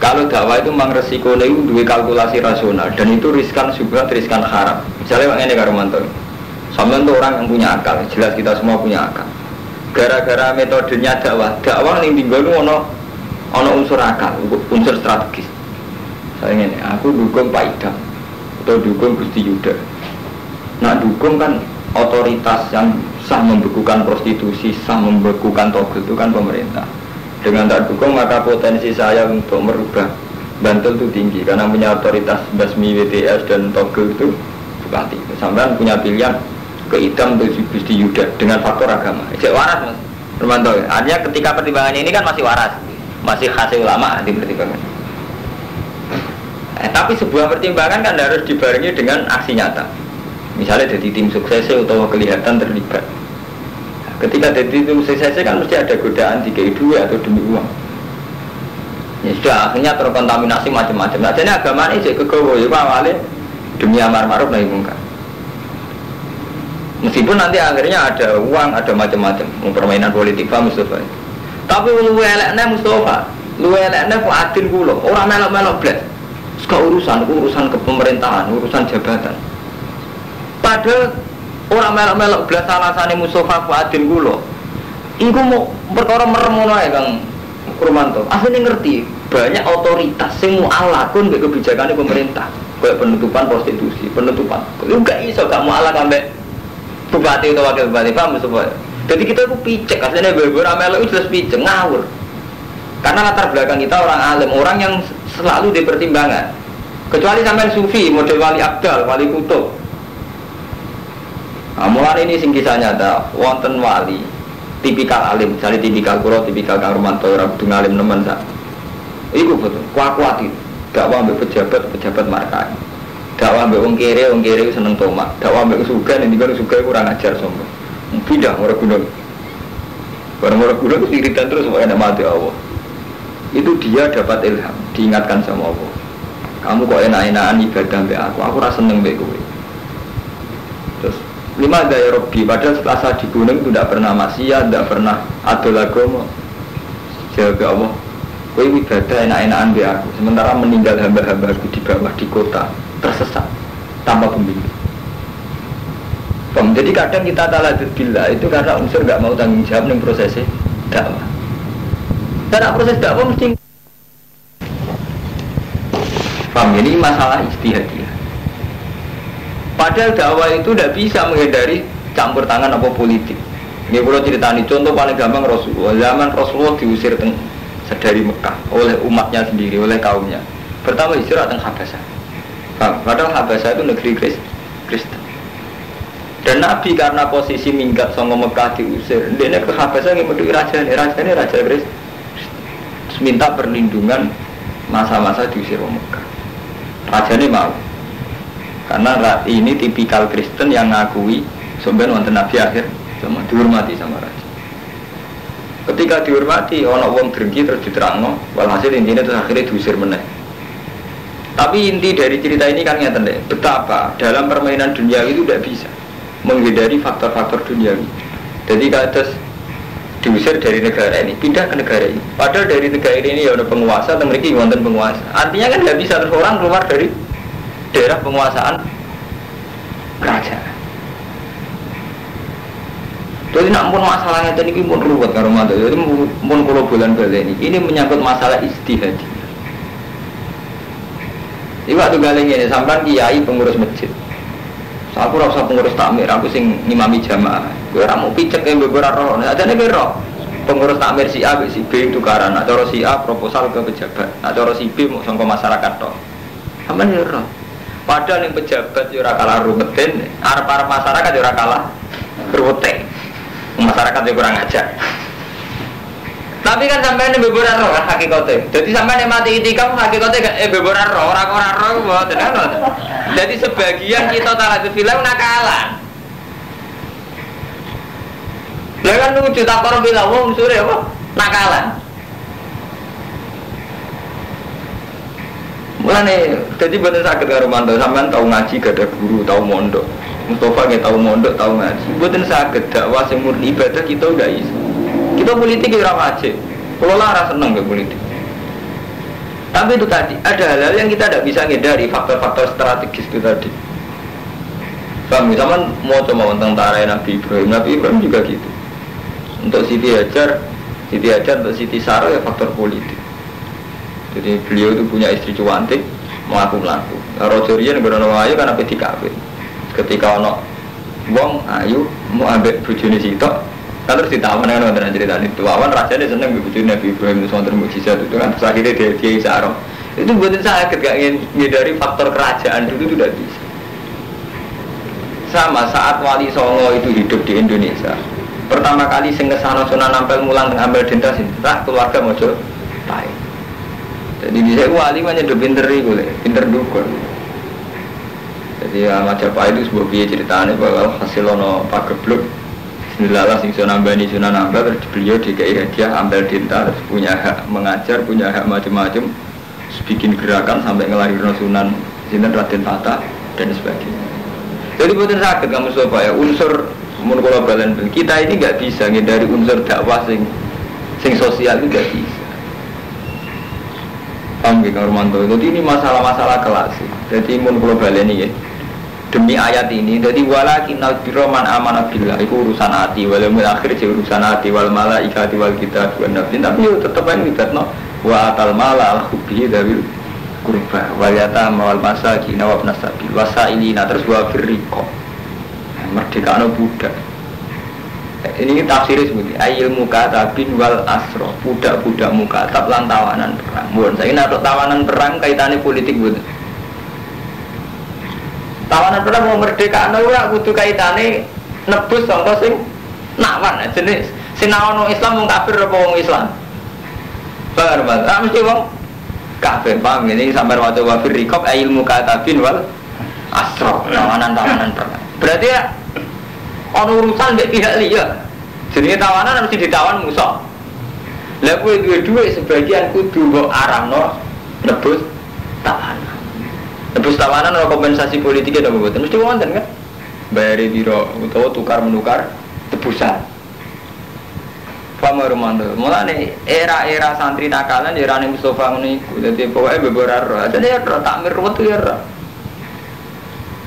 Kalau dakwah itu memang resikonya itu dua kalkulasi rasional dan itu riskan subhat, riskan haram. Misalnya ini Kak Romanto, sampean itu orang yang punya akal, jelas kita semua punya akal. Gara-gara metodenya dakwah yang tinggal itu ono unsur akal, unsur strategis. Saya ini, aku dukung Pak Idam atau dukung Gusti Yuda. Nah dukung kan otoritas yang sah membekukan prostitusi, sah membekukan togel itu kan pemerintah. Dengan tak dukung maka potensi saya untuk merubah Bantul itu tinggi karena punya otoritas basmi WTS dan togel itu bupati. Sampai punya pilihan ke Idam atau Gusti Yuda dengan faktor agama. Cek waras mas, Romanto. Artinya ketika pertimbangannya ini kan masih waras, masih khas ulama dipertimbangkan. Tapi sebuah pertimbangan kan harus dibarengi dengan aksi nyata. Misalnya jadi tim sukses atau kelihatan terlibat. Ketika jadi tim sukses kan mesti ada godaan 3 duit atau demi uang. Ya sudah akhirnya terkontaminasi macam-macam. Nah jadi agama ini jadi kegawa ya awalnya demi amar ma'ruf nahi mungkar. Meskipun nanti akhirnya ada uang, ada macam-macam, permainan politik Pak Mustafa. Tapi luwe elekne Mustafa, luwe elekne Fuadin kula, ora melok-melok blas. Urusan kepemerintahan, urusan jabatan. Padahal orang melok-melok belas alasane Mustafa Fuadin kula. Iku mau perkara merem ngono ae Kang Romanto. Asline ngerti banyak otoritas sing mu'alakun mbek kebijakane pemerintah. Kayak penutupan prostitusi, penutupan. Lu gak iso gak mu'alak ambek bupati atau wakil bupati paham Mustafa. Jadi kita itu picek, asline beber melok itu jelas picek ngawur. Karena latar belakang kita orang alim, orang yang selalu dipertimbangkan. Kecuali sampean sufi, model wali abdal, wali kutub. Nah, mulai ini sing kisah nyata, wonten wali, tipikal alim, misalnya tipikal kuro, tipikal Kang Romanto, orang kudu ngalim nemen sak. Iku betul, kuat itu, dakwah ambek pejabat markai. Dakwah ambek wong kere seneng tomat. Dakwah ambek sugan, ini kan sugan kurang ajar sombong. Pindah orang gunung. Orang-orang gunung iritan terus supaya mati Allah. Itu dia dapat ilham, diingatkan sama Allah. Kamu kok enak-enakan ibadah mbak aku rasa seneng mbak gue. Terus 5 daya Robbi, padahal setelah saya di gunung itu tidak pernah maksiat, tidak pernah adol agama. Jawab Allah, gue ibadah enak-enakan mbak aku. Sementara meninggal hamba-hamba aku di bawah di kota tersesat tanpa pembimbing. Jadi kadang kita taladud billah itu karena unsur nggak mau tanggung jawab nih prosesnya dakwah. Karena proses dakwah mesti. Paham, ini masalah ijtihadiyah. Padahal dakwah itu tidak bisa menghindari campur tangan apa politik. Ini kalau ceritani contoh paling gampang Rasulullah. Zaman Rasulullah diusir dari Mekah oleh umatnya sendiri, oleh kaumnya. Pertama hijrah teng Habasyah. Padahal Habasyah itu negeri Kristen. Dan Nabi karena posisi minggat sama Mekah diusir, dia ke Habasyah yang menduduki raja Kristen. Minta perlindungan masa-masa diusir sama Mekah. Rajanya mau, karena ini tipikal Kristen yang ngakui sebenarnya wonten Nabi akhir sama dihormati sama raja. Ketika dihormati, orang wong drengki terus diterangno, walhasil intinya terus akhirnya diusir meneh. Tapi inti dari cerita ini kan ngeten deh, betapa dalam permainan duniawi itu tidak bisa menghindari faktor-faktor duniawi. Jadi kados diusir dari negara ini, pindah ke negara ini. Padahal dari negara ini ya ada penguasa, dan mereka wonten penguasa. Artinya kan tidak bisa terus orang keluar dari daerah penguasaan kerajaan. Jadi nak pun masalahnya tadi ini pun ruwet karo mantu. Jadi pun kalau bulan balen ini menyangkut masalah ijtihad. Ini waktu galeng ini sampai kiai pengurus masjid. Aku rasa pengurus takmir, aku sing ngimami jamaah. Gue ramu picek yang beberapa roh. Ada nih roh. Pengurus takmir si A, si B itu karena. Nah, cara si A proposal ke pejabat. Nah, cara si B mau sangka masyarakat toh. Sama nih roh. Padahal yang pejabat jura kalah rumetin, arep masyarakat jura kalah rumetin. Masyarakat juga kurang ajar. Tapi kan sampai ini beberapa roh kan hakikatnya. Jadi sampai ini mati itikaf hakikatnya beberapa roh, orang-orang roh buat kan. Jadi sebagian kita taladud bilang nakalan. Lah kan lucu tak orang bilang wong sore apa? Nakalan. Mulane jadi bener sakit karo mantu sampean tahu ngaji gak ada guru, tahu mondok. Mustafa nggak tahu mondok, tahu ngaji. Bener sakit dakwah sing murni ibadah kita udah iso. Kita politik kira wajib. Kalau lara seneng ke politik. Tapi itu tadi ada hal-hal yang kita tidak bisa hindari, faktor-faktor strategis itu tadi. Kami zaman mau coba tentara Nabi Ibrahim juga gitu. Untuk Siti Hajar untuk Siti Sarah ya faktor politik. Jadi beliau itu punya istri cantik, melaku. Rojo Rian berono ayu karena PDKP. Ketika ono wong ayu mau ambek bojone sitok, kan terus ditawan kan wonten cerita itu. Awan rasanya seneng bojone Nabi Ibrahim itu wonten mukjizat itu kan terus akhirnya dia Sarah. Itu buatin saya gak ingin dari faktor kerajaan dulu itu tidak bisa. Sama saat Wali Songo itu hidup di Indonesia. Pertama kali sing kesana Sunan Ampel mulang ngambil dentas itu, keluarga mojo pai. Jadi bisa wali mana do pinter iku le, pinter dukun. Jadi Majapahit itu sebuah biaya ceritanya bahwa hasil ono pagebluk Bismillah sing Sunan Ampel terus beliau DKI hadiah ambil dentas punya hak mengajar, punya hak macam-macam, bikin gerakan sampai ngelahirin Sunan Sinten Raden Tata dan sebagainya. Jadi bukan sakit kamu supaya unsur menurut balan kita ini nggak bisa dari unsur dakwah sing sosial itu nggak bisa. Paham Kang Romanto? Jadi ini masalah-masalah kelas. Jadi menurut balan ini ya. Demi ayat ini, jadi walakinnal birra man amana billah itu urusan hati, wal akhir itu urusan hati, wal malaikati wal kitab wan nabi. Tapi tetap aja libatno wa atal mala al hubbi dawil kurba wal yatama wal masakin wa ibnas sabil wasailina terus wa firriqo. Merdeka budak. Ini tafsirnya seperti ayil mukatabin wal asro, budak-budak mukatab lan tawanan perang. Mohon saya nak tawanan perang kaitannya politik betul. tawanan pernah mau merdeka ora kudu kaitane nebus sangka sing nawan jenis sinawono Islam wong kafir apa wong Islam. Paham Mas? Mesti wong kafir paham ini sampai waktu wafir rikob ilmu katabin wal astro tawanan pernah. Berarti ya ono urusan mbek pihak liya. Jenenge tawanan mesti ditawan musuh. Lah kowe duwe sebagian kudu mbok arahno nebus tawanan. Nebus tawanan ora kompensasi politiknya dong mboten mesti wonten kan. Bayari biro utawa tukar menukar tebusan. Pamor mando. Mulane era-era santri nakalan era ning Mustofa ngene iku. Dadi pokoke beberar. Dadi ya takmir ruwet ya ora.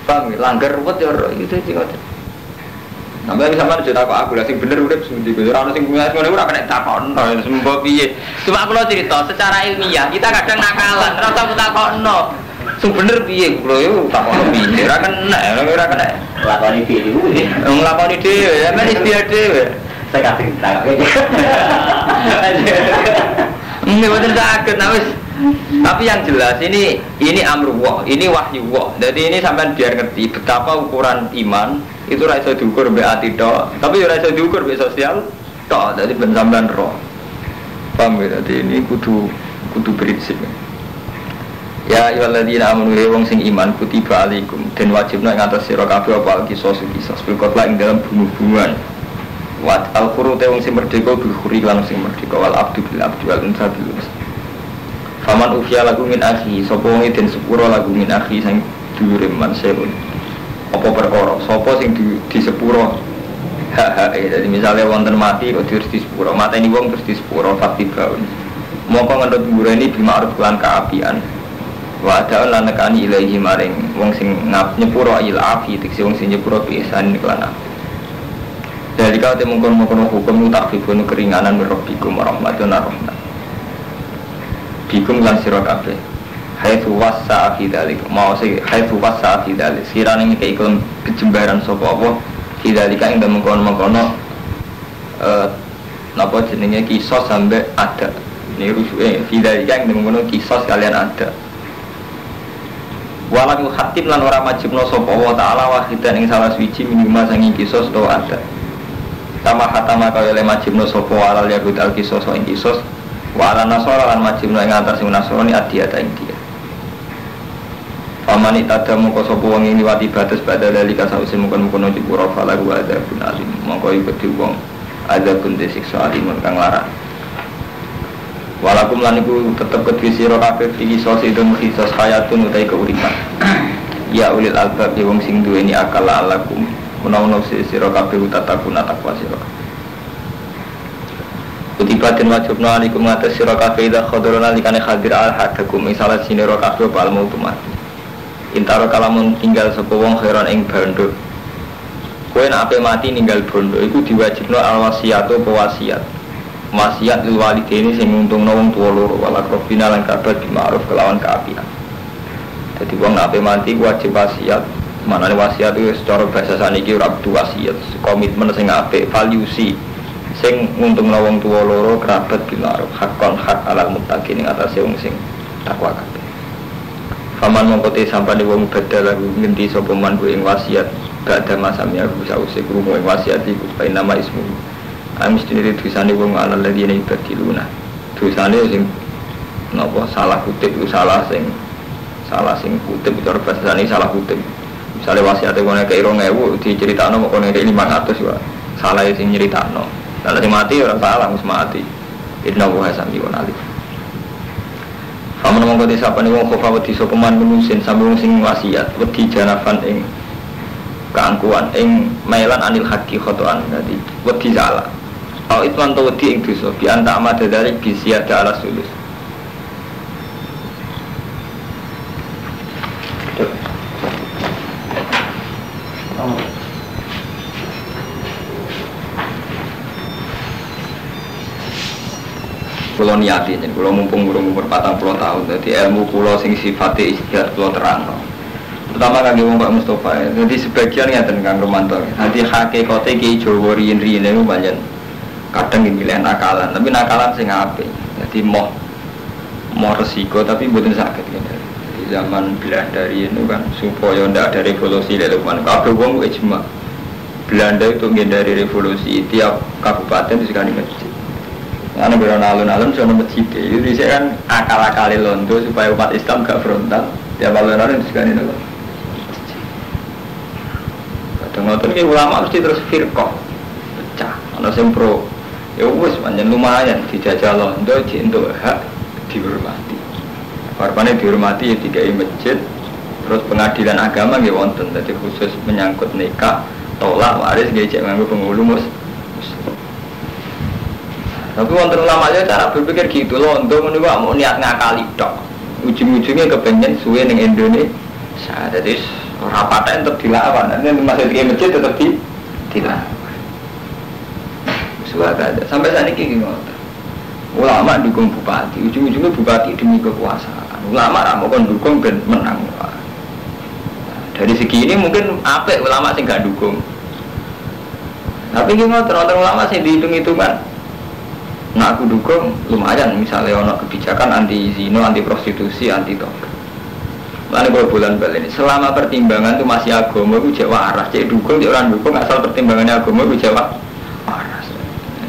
Paham langgar ruwet ya ora gitu sing ngoten. Sampai sampean cerita kok aku lha sing bener urip sendi ora ono sing ngene ora kena takokno sembo piye. Cuma kula cerita secara ilmiah kita kadang nakalan ora usah takokno. Sing bener piye kula yo takokno piye ora kena. Lakoni dhewe. Nglakoni dhewe ya men istiar dhewe. Saya kasih takok. Ini betul sakit, tapi yang jelas ini amruwah, ini wahyuwah. Jadi ini sampai biar ngerti betapa ukuran iman itu rasa diukur be ati tok, tapi rasa diukur be sosial tok. Jadi bensamban roh. Paham ya? Jadi ini kudu prinsip. Ya ayyuhalladzina amanu wong sing iman kutiba alaikum dan wajibna ing atas sira kabeh apa kisos bil qatla ing dalam bunuh-bunuhan. Wat al-quru te wong sing merdeka bil khuri lan sing merdeka wal abdu bil abdi wal unsa bil unsa. Faman ufiya lagu min akhi sapa wong den sepuro lagu min akhi sing dhuwure man seun. Apa perkara sapa sing di sepuro jadi misalnya wonten mati terus di sepuro mateni wong terus di sepuro fatibaun. Moko ngendut ngureni bima'ruf lan kaapian. Wa ada lan nekani ilahi maring wong sing nyepuro il afi tekse wong sing nyepuro pisan lan dari kau temu kono hukum tak fibun keringanan merobikum rahmatun rahmat. Bikum lan sira kabeh. Haitsu wasa fi dzalik. Mau sing haitsu wasa fi dzalik. Sirane iki ikon kejembaran sapa apa fi dzalika ing dalem kono-kono napa jenenge kisos sampai ada. Ini rusuke fi dzalika ing dalem kono kisos kalian ada. Walau khatib lan ora majibna sapa wa ta'ala wahidan ing salah suci minima sanging kisos to ada. Sama hatama kaya le majibno sopo alal yahud al-kisos ing kisos wa ala nasara lan majibno ing antar sing nasrani adiyata ing dia. Famani tadamu ko sopo wong ing liwati batas badal dari kasause mungkon-mungkon dipura fala wa adzabun alim. Mongko iku wong adzabun disiksa alimun kang larang. Walakum lan iku tetep kedhi sira kabeh iki kisos itu kisos hayatun utai keuripan. Ya ulil albab wong sing duweni akal alakum. Menawa sira kabeh utatakuna takwa sira. Kutibatin wajibna alaikum atas sira kabeh idza khadarana likane hadir al hadakum misalat sinira kabeh bal mautu mati. Intaro kalamun tinggal sapa wong khairan ing bandha. Kowe nek ape mati ninggal bondo iku diwajibno al wasiatu pewasiat. Wasiat lil walidaini sing nguntungno wong tuwa loro wala krobina lan kabeh ma'ruf kelawan kaapian. Dadi wong nek ape mati wajib wasiat. Manane wasiat itu secara bahasa saniki ora kudu wasiat, komitmen sing apik, valuesi sing nguntungno wong tuwa loro kerabat bimaruf, hakon hak alal muttaqin ing atase wong sing takwa kabeh. Faman mongkote sampane wong badal lagu ngendi sapa man ing wasiat, badha masamya sause krungu ing wasiat iku bae nama ismu. Amis dene dosane wong ala ladine ibadiluna. Dosane sing napa salah kutip salah sing kutip cara bahasa saniki salah kutip. Misalnya wasiatnya kone ke 2000 diceritakno mau kone ke 500 ya salah sing nyeritakno. Kalau sing mati orang salah mus mati. Inna wa sami wa alif. Faman mongko disapane wong khofa wedi sapa man menusin sambung sing wasiat wedi janafan ing keangkuhan ing mailan anil haqi khotoan dadi wedi salah. Au itu anto wedi ing dosa bi anta amada dari bisiyada ala sulus. Kulo niati jen, kulo mumpung umur 40 tahun, jadi ilmu kulo sing sifatnya istihad kulo terang. Pertama kali wong Pak Mustafa, jadi sebagian ngeten Kang Romanto. Nanti hakikate ki Jawa riyin-riyin niku banyak kadang milih nakalan, tapi nakalan sing apik. Jadi mau resiko tapi mboten saged ngene. Jadi zaman Belanda itu kan supaya tidak ada revolusi lelakman. Kabeh wong ijma. Belanda itu menghindari revolusi, tiap kabupaten itu sekali masjid. Karena beron alun-alun sono masjid. Itu bisa kan akal-akali londo supaya umat Islam gak frontal. Tiap alun-alun itu sekali nopo. Kadang-kadang ini ulama mesti terus firqah pecah. Ana sing pro. Ya wis pancen lumayan dijajal londo untuk hak dihormati. Korbannya dihormati ya dikai masjid. Terus pengadilan agama nggih wonten. Dadi khusus menyangkut nikah, tolak waris nggih cek nganggo penghulu muslim. Tapi wonten ulama aja cara berpikir gitu loh, untuk menunggu mau niat ngakali tok. Ujung-ujungnya kepengen suwe ning Indonesia. Jadi rapatnya tetap dilawan. Nanti masih di masjid tetap dilawan. Suara ada. Sampai saat ini gimana? Ulama dukung bupati. Ujung-ujungnya bupati demi kekuasaan. Ulama ramu kan dukung dan menang. Dari segi ini mungkin apik ulama sih gak dukung. Tapi gimana? Terus ulama sih dihitung-hitungan. Nah aku dukung lumayan misalnya ono kebijakan anti zina, anti prostitusi, anti tobat. Lalu kalau bulan balik ini selama pertimbangan itu masih agama itu jawa arah. Jadi dukung, jadi orang dukung asal pertimbangannya agama itu jawa arah.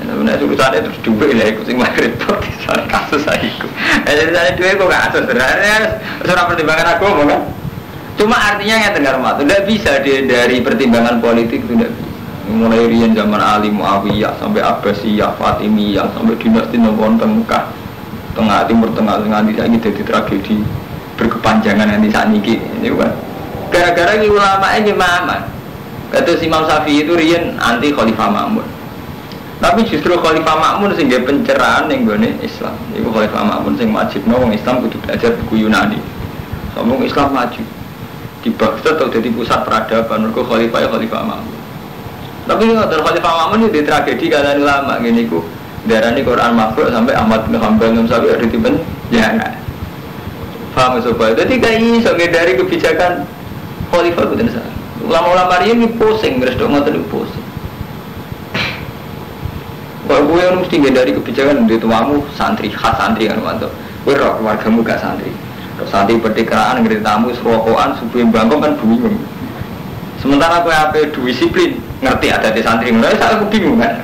Sebenarnya urusannya terus duit lah, ikut sing repot soal kasus saya ikut. Jadi saya duit kok kasus sebenarnya soal pertimbangan agama kan. Cuma artinya yang dengar mat, tidak bisa dari pertimbangan politik itu tidak bisa. Mulai rian zaman Ali Muawiyah sampai Abbasiyah, Fatimiyah sampai dinasti wonten Mekah, tengah timur tengah nganti saiki dadi tragedi berkepanjangan nanti saat ini kan. Gara-gara ini ulama ini Muhammad. Kata Imam Syafi'i itu rian anti Khalifah Ma'mun. Tapi justru Khalifah Ma'mun sehingga pencerahan yang gone Islam. Iku Khalifah Ma'mun sing wajibno wong Islam kudu belajar buku Yunani. Sombong Islam maju. Di Baghdad atau jadi pusat peradaban mergo Khalifah Ma'mun. Tapi ngoten Khalifah Ma'mun itu tragedi kalian ulama ngene iku. Darani Quran makhluk sampai Ahmad bin Hanbal sampai ada di penjara. Paham sobat? Jadi kayak iso dari kebijakan Khalifah itu salah. Ulama-ulama ini pusing, terus dok ngoten pusing. Kalau gue yang mesti dari kebijakan itu tuamu santri, khas santri kan mantap. Gue roh keluargamu gak santri. Terus santri pertikeraan ngerti tamu serokokan subuh yang bangkok kan bingung. Sementara gue apa disiplin ngerti ada di santri mulai saya bingung kan.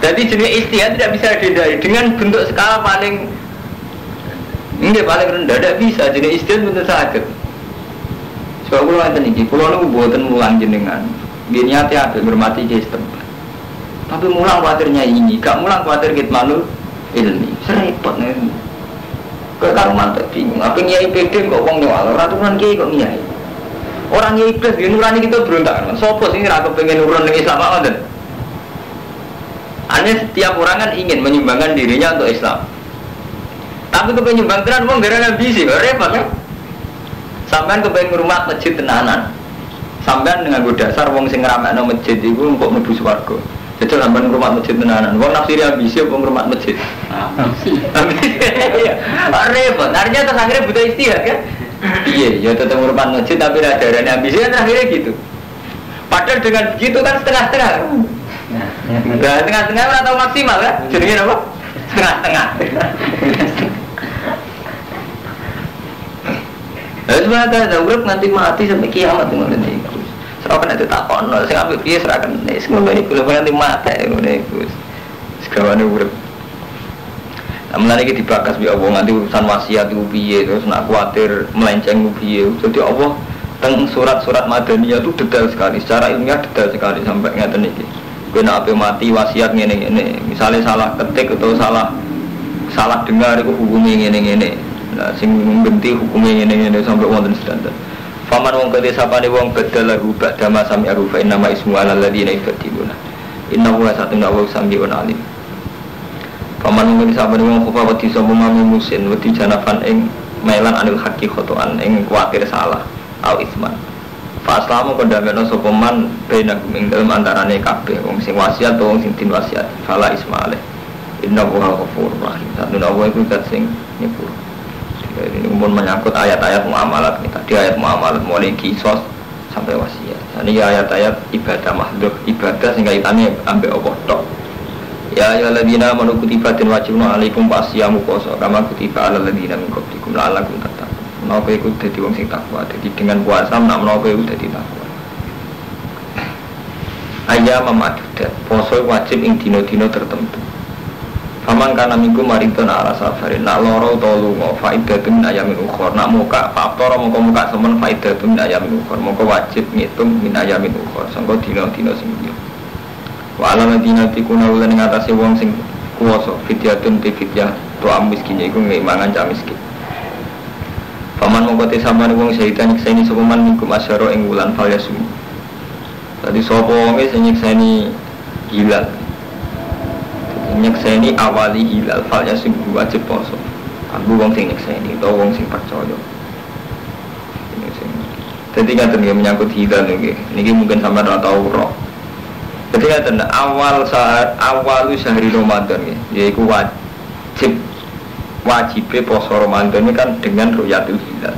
Jadi jenis istihad tidak bisa dihindari dengan bentuk skala paling rendah tidak bisa jenis istihad bentuk sakit. Sebab kalau nanti nih, kalau nunggu buatan mulang jenengan, gini hati-hati bermati sistem. Tapi mulang khawatirnya ini, gak mulang khawatir kita malu ilmi, serempet nih. Kekaruman tak bingung, apa nyai PD kok wong nyawal, ratusan kiai kok nyai. Orang nyai iblis di nurani kita berontak kan, sopo sih rakyat pengen nurun dengan Islam apa? Aneh setiap orang kan ingin menyumbangkan dirinya untuk Islam. Tapi kepengen nyumbang tenan wong gara-gara ambisi, repot kan? Sampean kepengen ngrumat masjid tenanan. Sampean dengan dasar wong sing ngramekno masjid iku kok mlebu swarga. Jajal sampean ngrumat masjid tenanan. Wong nafsiri ambisi apa ngrumat masjid? Repot. Artinya terus akhirnya butuh istihad kan? Iya, ya tetap ngrumat masjid tapi radarane ambisi kan akhirnya gitu. Padahal dengan begitu kan setengah-setengah. Nah, setengah-setengah ora tau maksimal kan? Jenenge apa? Setengah-setengah. Sebenarnya ada urip nanti mati sampai kiamat ngono niku. Serahkan itu takon, sing ambek piye serahkan nek ngono niku lho nanti mati ngono niku. Segawane urip. Namun iki dibakas bi Allah nanti urusan wasiat ku piye terus nak kuwatir melenceng ku piye. Jadi Allah teng surat-surat Madaniyah itu detail sekali, secara ilmiah detail sekali sampai ngaten iki. Kowe nek ape mati wasiat ngene-ngene, misalnya salah ketik atau salah dengar iku hukumnya ngene-ngene. Nah, sing ngenti hukumnya ngene-ngene sampai wonten standar. Faman wong kete sapane wong badalahu ba'da ma sami arufa inna ismu alal ladina yaftiluna. Innahu satun wa sami'un alim. Faman wong kete sapane wong kufa wedi sapa mami musin wedi janafan ing melan anil haqqi khotoan ing kuwatir salah au isman. Fa aslamu kondameno sapa man benagum ing dalem antarane kabeh wong sing wasiat utawa wong sing din wasiat. Fala isma'ale. Innahu ghafurur rahim. Satun wa iku zat sing nyepur. Ini pun menyangkut ayat-ayat muamalat nih. Tadi ayat muamalat mulai kisos sampai wasiat. Ini ayat-ayat ibadah makhluk ibadah sehingga kaitannya ambil Allah tok. Ya ayyuhalladzina amanu kutiba den wajibna alaikum pasyamu poso kama kutiba alal ladzina min qablikum la'allakum tattaqun. Menapa iku dadi wong sing takwa. Dadi dengan puasa menapa iku dadi takwa. Ayam memadudat poso wajib ing dina-dina tertentu. Faman kana minggu maridun ala safarin nak loro utawa lunga faidatun min ayamin ukhra nak muka faktor mongko muka semen faidatun min ayamin ukhra mongko wajib ngitung min ayamin ukhra sangka dina-dina sing liya. Wa ala ladina tikuna lan ing atase wong sing kuwasa fidyatun ti fidyah to miskin iku ngemangan cah miskin. Paman mongko te sampeyan wong sehitan nyekseni sapa man minggu asyara ing wulan falyasum. Tadi sapa wong sing nyekseni hilal. Nyekseni awali hilal falyasum wajib poso. Aku wong sing nyekseni utawa wong sing percaya. Jadi ngaten nggih menyangkut hilal niki mungkin sampeyan ora tau roh. Jadi ngaten awal sehari Ramadan yaitu wajib poso Ramadan ini kan dengan ru'yatul hilal.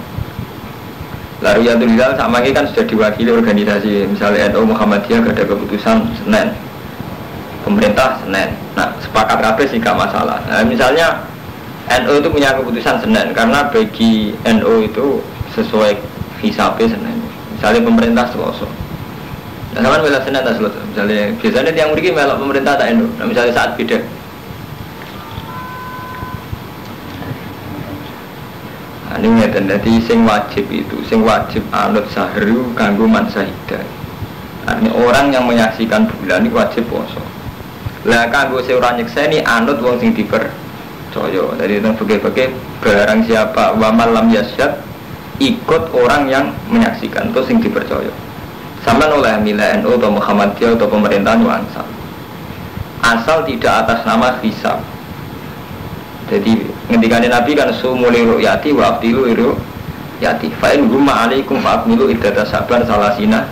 Lah ru'yatul hilal sama ini kan sudah diwakili organisasi misalnya NU Muhammadiyah ada keputusan Senin. Pemerintah Senin. Nah, sepakat kabeh sih gak masalah. Nah, misalnya NU itu punya keputusan Senin karena bagi NU itu sesuai hisabe Senin. Misalnya pemerintah Selasa. Nah, sama bela Senin tak Selasa. Misalnya biasanya yang mriki melok pemerintah tak NU. Nah, misalnya saat beda. Nah, ini ngeten dadi sing wajib anut sahru kanggo man syahidah. Nah, ini orang yang menyaksikan bulan ini wajib puasa. Lah kanggo sing ora nyekseni anut wong sing dipercaya. Dari teng bege-bege barang siapa wa malam yasyad ikut orang yang menyaksikan itu sing dipercaya. Sama oleh Mila NU atau Muhammadiyah atau pemerintahan Wansal. Asal tidak atas nama hisab. Jadi ngendikane Nabi kan sumuli ru'yati wa abdilu ru'yati. Fa in gumma alaikum fa akmilu iddata saban salasina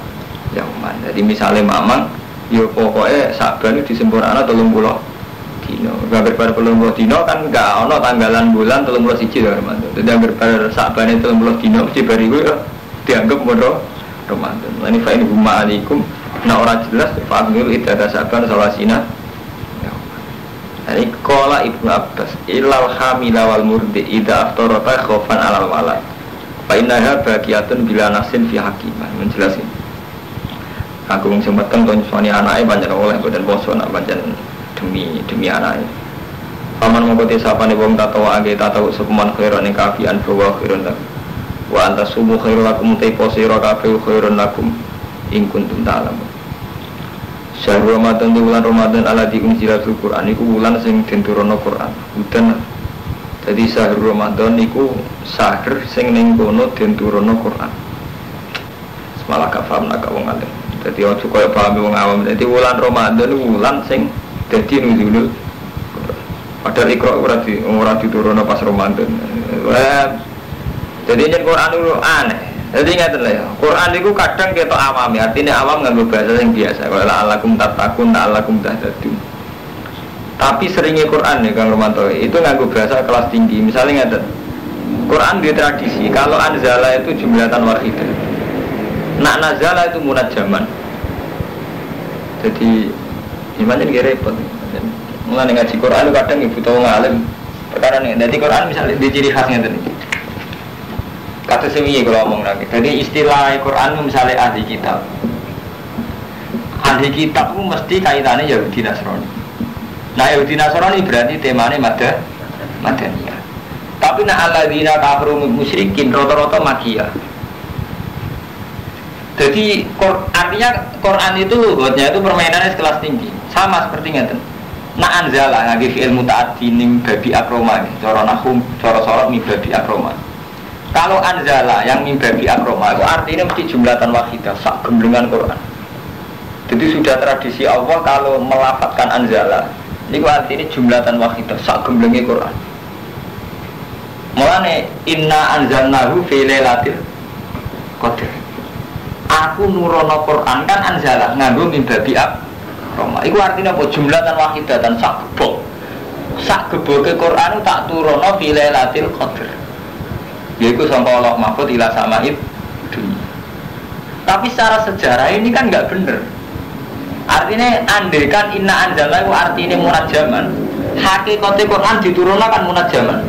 yauman. Jadi misalnya mamang yo pokoknya saban itu disempurnakan 30 dino. Gambar pada 30 dino kan enggak ono tanggalan bulan 31 Ramadan. Jadi gambar pada saban itu 30 dino mesti bariku dianggap mono Ramadan. Ini fa in gumma alaikum nah ora jelas fa akmilu iddata saban salasina. Ini kola Ibnu Abbas ilal hamila wal murdi idza aftarata khaufan alal walad fa innaha baqiyatun bila nasin fi hakiman menjelasin aku sing meteng to nyusoni anake pancen oleh boten poso nak pancen demi anake paman mongko tesapane wong tatawa age tatawa sukuman khairan ing kafian bahwa khairan wa anta sumu khairul lakum ta posira kafe khairan lakum ing kuntum ta'lamun. Syahrul Ramadan di bulan Ramadan alladzi unzilatul Qur'an iku bulan sing den turunna Qur'an. Udan. Jadi syahrul Ramadan iku syahr sing ning kono den turunna Qur'an. Semalah gak paham nak wong alim. Dadi ojo koyo paham wong awam. Dadi bulan Ramadan iku bulan sing dadi nuzulul Qur'an. Padahal Iqra ora diturunna pas Ramadan. Jadi yen Qur'an itu aneh. Jadi ingat lah ya, Quran itu kadang kita awami, artinya awam nggak bahasa yang biasa. Kalau alakum tatakun, alakum tahdadun. Tapi seringnya Quran nih Kang Romanto itu nggak bahasa kelas tinggi. Misalnya ingat, Quran di tradisi kalau anzala itu jumlatan wahidah, nak nazala itu munajjaman. Jadi gimana nih repot? Mulai ngaji Quran itu kadang ibu tahu ngalim perkara nih. Jadi Quran misalnya di ciri khasnya tadi. Kata semi kalau ngomong lagi. Jadi istilah Quran misalnya ahli kitab. Ahli kitab itu mesti kaitannya Yahudi Nasrani. Nah Yahudi Nasrani berarti temanya Madaniyah. Tapi nak alladzina kafaru musyrikin rata-rata Makkiyah. Jadi artinya Quran itu lugatnya itu permainannya sekelas tinggi. Sama seperti ngeten. Nak anzala ngagi fi'il muta'addi ning babi akroma. Cara nahum, cara sorot ning babi akroma. Kalau anzala yang mimbabi akroma itu artinya mesti jumlatan wahidah sak gemblengan Quran. Jadi sudah tradisi Allah kalau melafatkan anzala ini artinya jumlatan wahidah sak gemblengnya Quran. Mulane inna anzalnahu fi lailatul qadar. Aku nurono Quran kan anzala nganggo mimbabi akroma. Iku artinya apa jumlatan wahidah dan sak gebok. Sak geboke Quran tak turono fi lailatul qadar. Yaitu sangka Allah mahfud ila samaid dunia. Tapi secara sejarah ini kan nggak benar. Artinya andaikan inna anzalna itu artinya munajaman. Hakikate Quran diturunkan kan munajaman.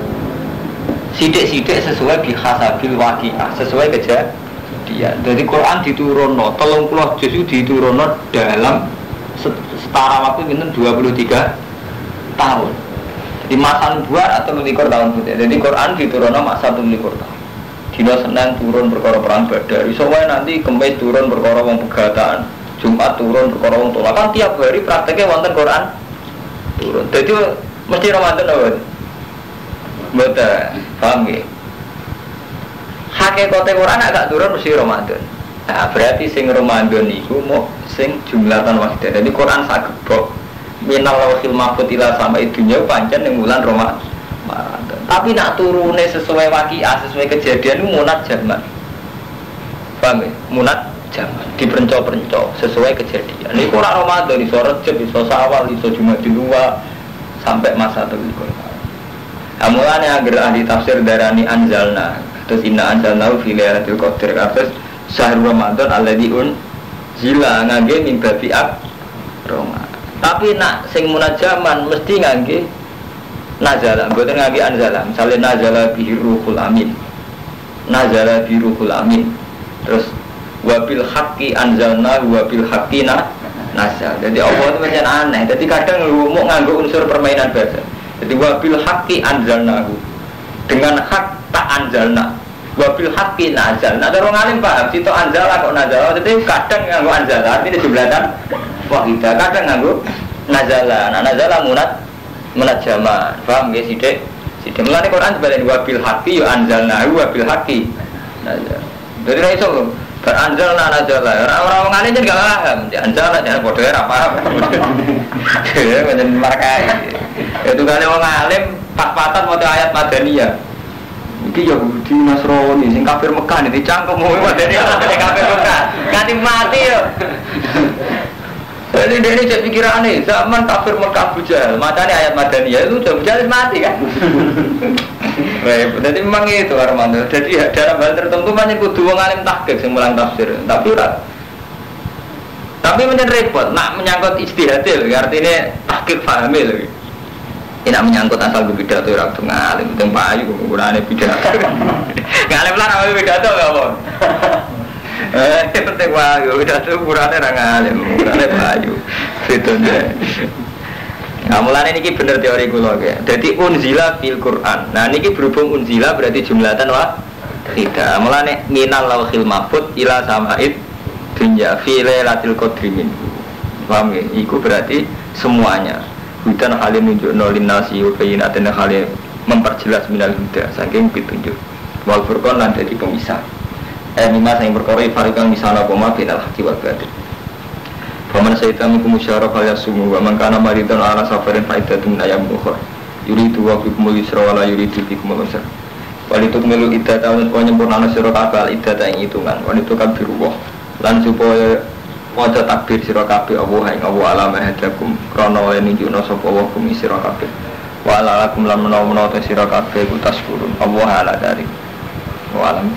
Sidik-sidik sesuai bihasabil waqi'ah, sesuai kejadian. Jadi Quran diturunno 30 juz diturunno dalam setara waktu minten 23 tahun. Jadi masa nubuat atau 24 tahun putih. Jadi Quran diturunno masa 24 tahun. Dina Senin turun perkara perang Badar. Iso wae nanti Kamis turun perkara wong pegatan. Jumat turun perkara wong tolak. Kan tiap hari prakteknya wonten Quran turun. Jadi mesti Ramadan apa? Betul, paham nggih? Hakikate Quran agak turun mesti Ramadan. Nah, berarti sing Ramadan iku mau sing jumlatan wahidah. Jadi Quran sak gebok minal lauhil mahfuz ila sampai dunya pancen ning bulan Ramadan. Tapi nak turune sesuai waqiah, sesuai kejadian itu munat jaman. Paham ya? Munat jaman, diperenco-perenco sesuai kejadian. Ini kurang Ramadan, iso Rejab, iso Syawal, iso Jumadil Ula sampai masa terlikur. Mulane agar ahli tafsir darani anzalna, terus inna anzalna fi lailatul qadar, terus syahrul Ramadan alladzi unzila ngangge min babi Roma. Tapi nak sing munajaman mesti ngangge nazala, mboten ngangge anzala. Misale nazala bihi ruhul amin. Nazala bihi ruhul amin. Terus wabil haqqi anzalna wabil haqqina nazal. Jadi Allah itu macam aneh. Jadi kadang mau nganggo unsur permainan bahasa. Jadi wabil haqqi anzalnahu. Dengan hak tak anzalna. Wabil haqqi nazal. Nah, orang alim paham situ anzala kok nazal. Jadi kadang nganggo anzala artinya jumlatan wahidah, kadang nganggo nazala. Nah, nazala munat jaman. Paham nggih sithik? Sithik mulane Quran sebenarnya wabil haqqi ya anzalnahu wabil haqqi nazal. Jadi ra iso beranzalna nazala. Orang alim kan gak paham. Anzalna jangan bodoh ora paham. Ya menjen markai. Itu kan wong alim pat-patan maca ayat madaniyah. Iki Yahudi Nasrani sing kafir Mekah iki cangkem wong madaniyah kafir Mekah. Ganti mati yo. Jadi dia ini jadi pikirannya zaman kafir Mekah Bujal, matanya ayat Madaniyah itu sudah Bujal mati kan. Jadi memang itu Armando. Jadi dalam hal tertentu banyak kudu wong alim tahqiq sing mulang tafsir. Tapi menjadi repot, nak menyangkut ijtihadil, artinya tahqiq fahami lagi. Ini nak menyangkut asal pidato ora kudu ngalim, teng payu ukurane pidato. Ngalim lah apa pidato ya apa? Penting wae, udah tuh kurane ra ngalim, kurane payu. Situne. Nah, mulane niki bener teori kula nggih. Dadi unzila fil Quran. Nah, niki berhubung unzila berarti jumlatan wahidah. Mulane minal lauhil mahfuz ila sama'id dunya fi lailatul qadri min. Paham nggih? Iku berarti semuanya. Hudan halim nunjukno linnasi wa bayyinatin halim memperjelas minal huda saking pitunjuk. Wal furqan lan dadi pemisah. Lima yang berkori fariqan misalnya koma binal haqi wal batil. Faman syaitan minkum musyarraf al yasumu wa man kana maridan ala safarin fa iddatun min ayyamin ukhra. Yuridu wa bikumul yusra wa la yuridu bikumul usra. Walitukmilu iddata wa nyempurnana sira kabeh iddata ing hitungan. Walitukabbiru lan supaya maca takbir sira kabeh Allah ing Allah alam hadakum krana yen nunjukna sapa wa kum sira kabeh. Wa alakum lan menawa-menawa sira kabeh ku taskurun. Allah ala dari. Wa alam.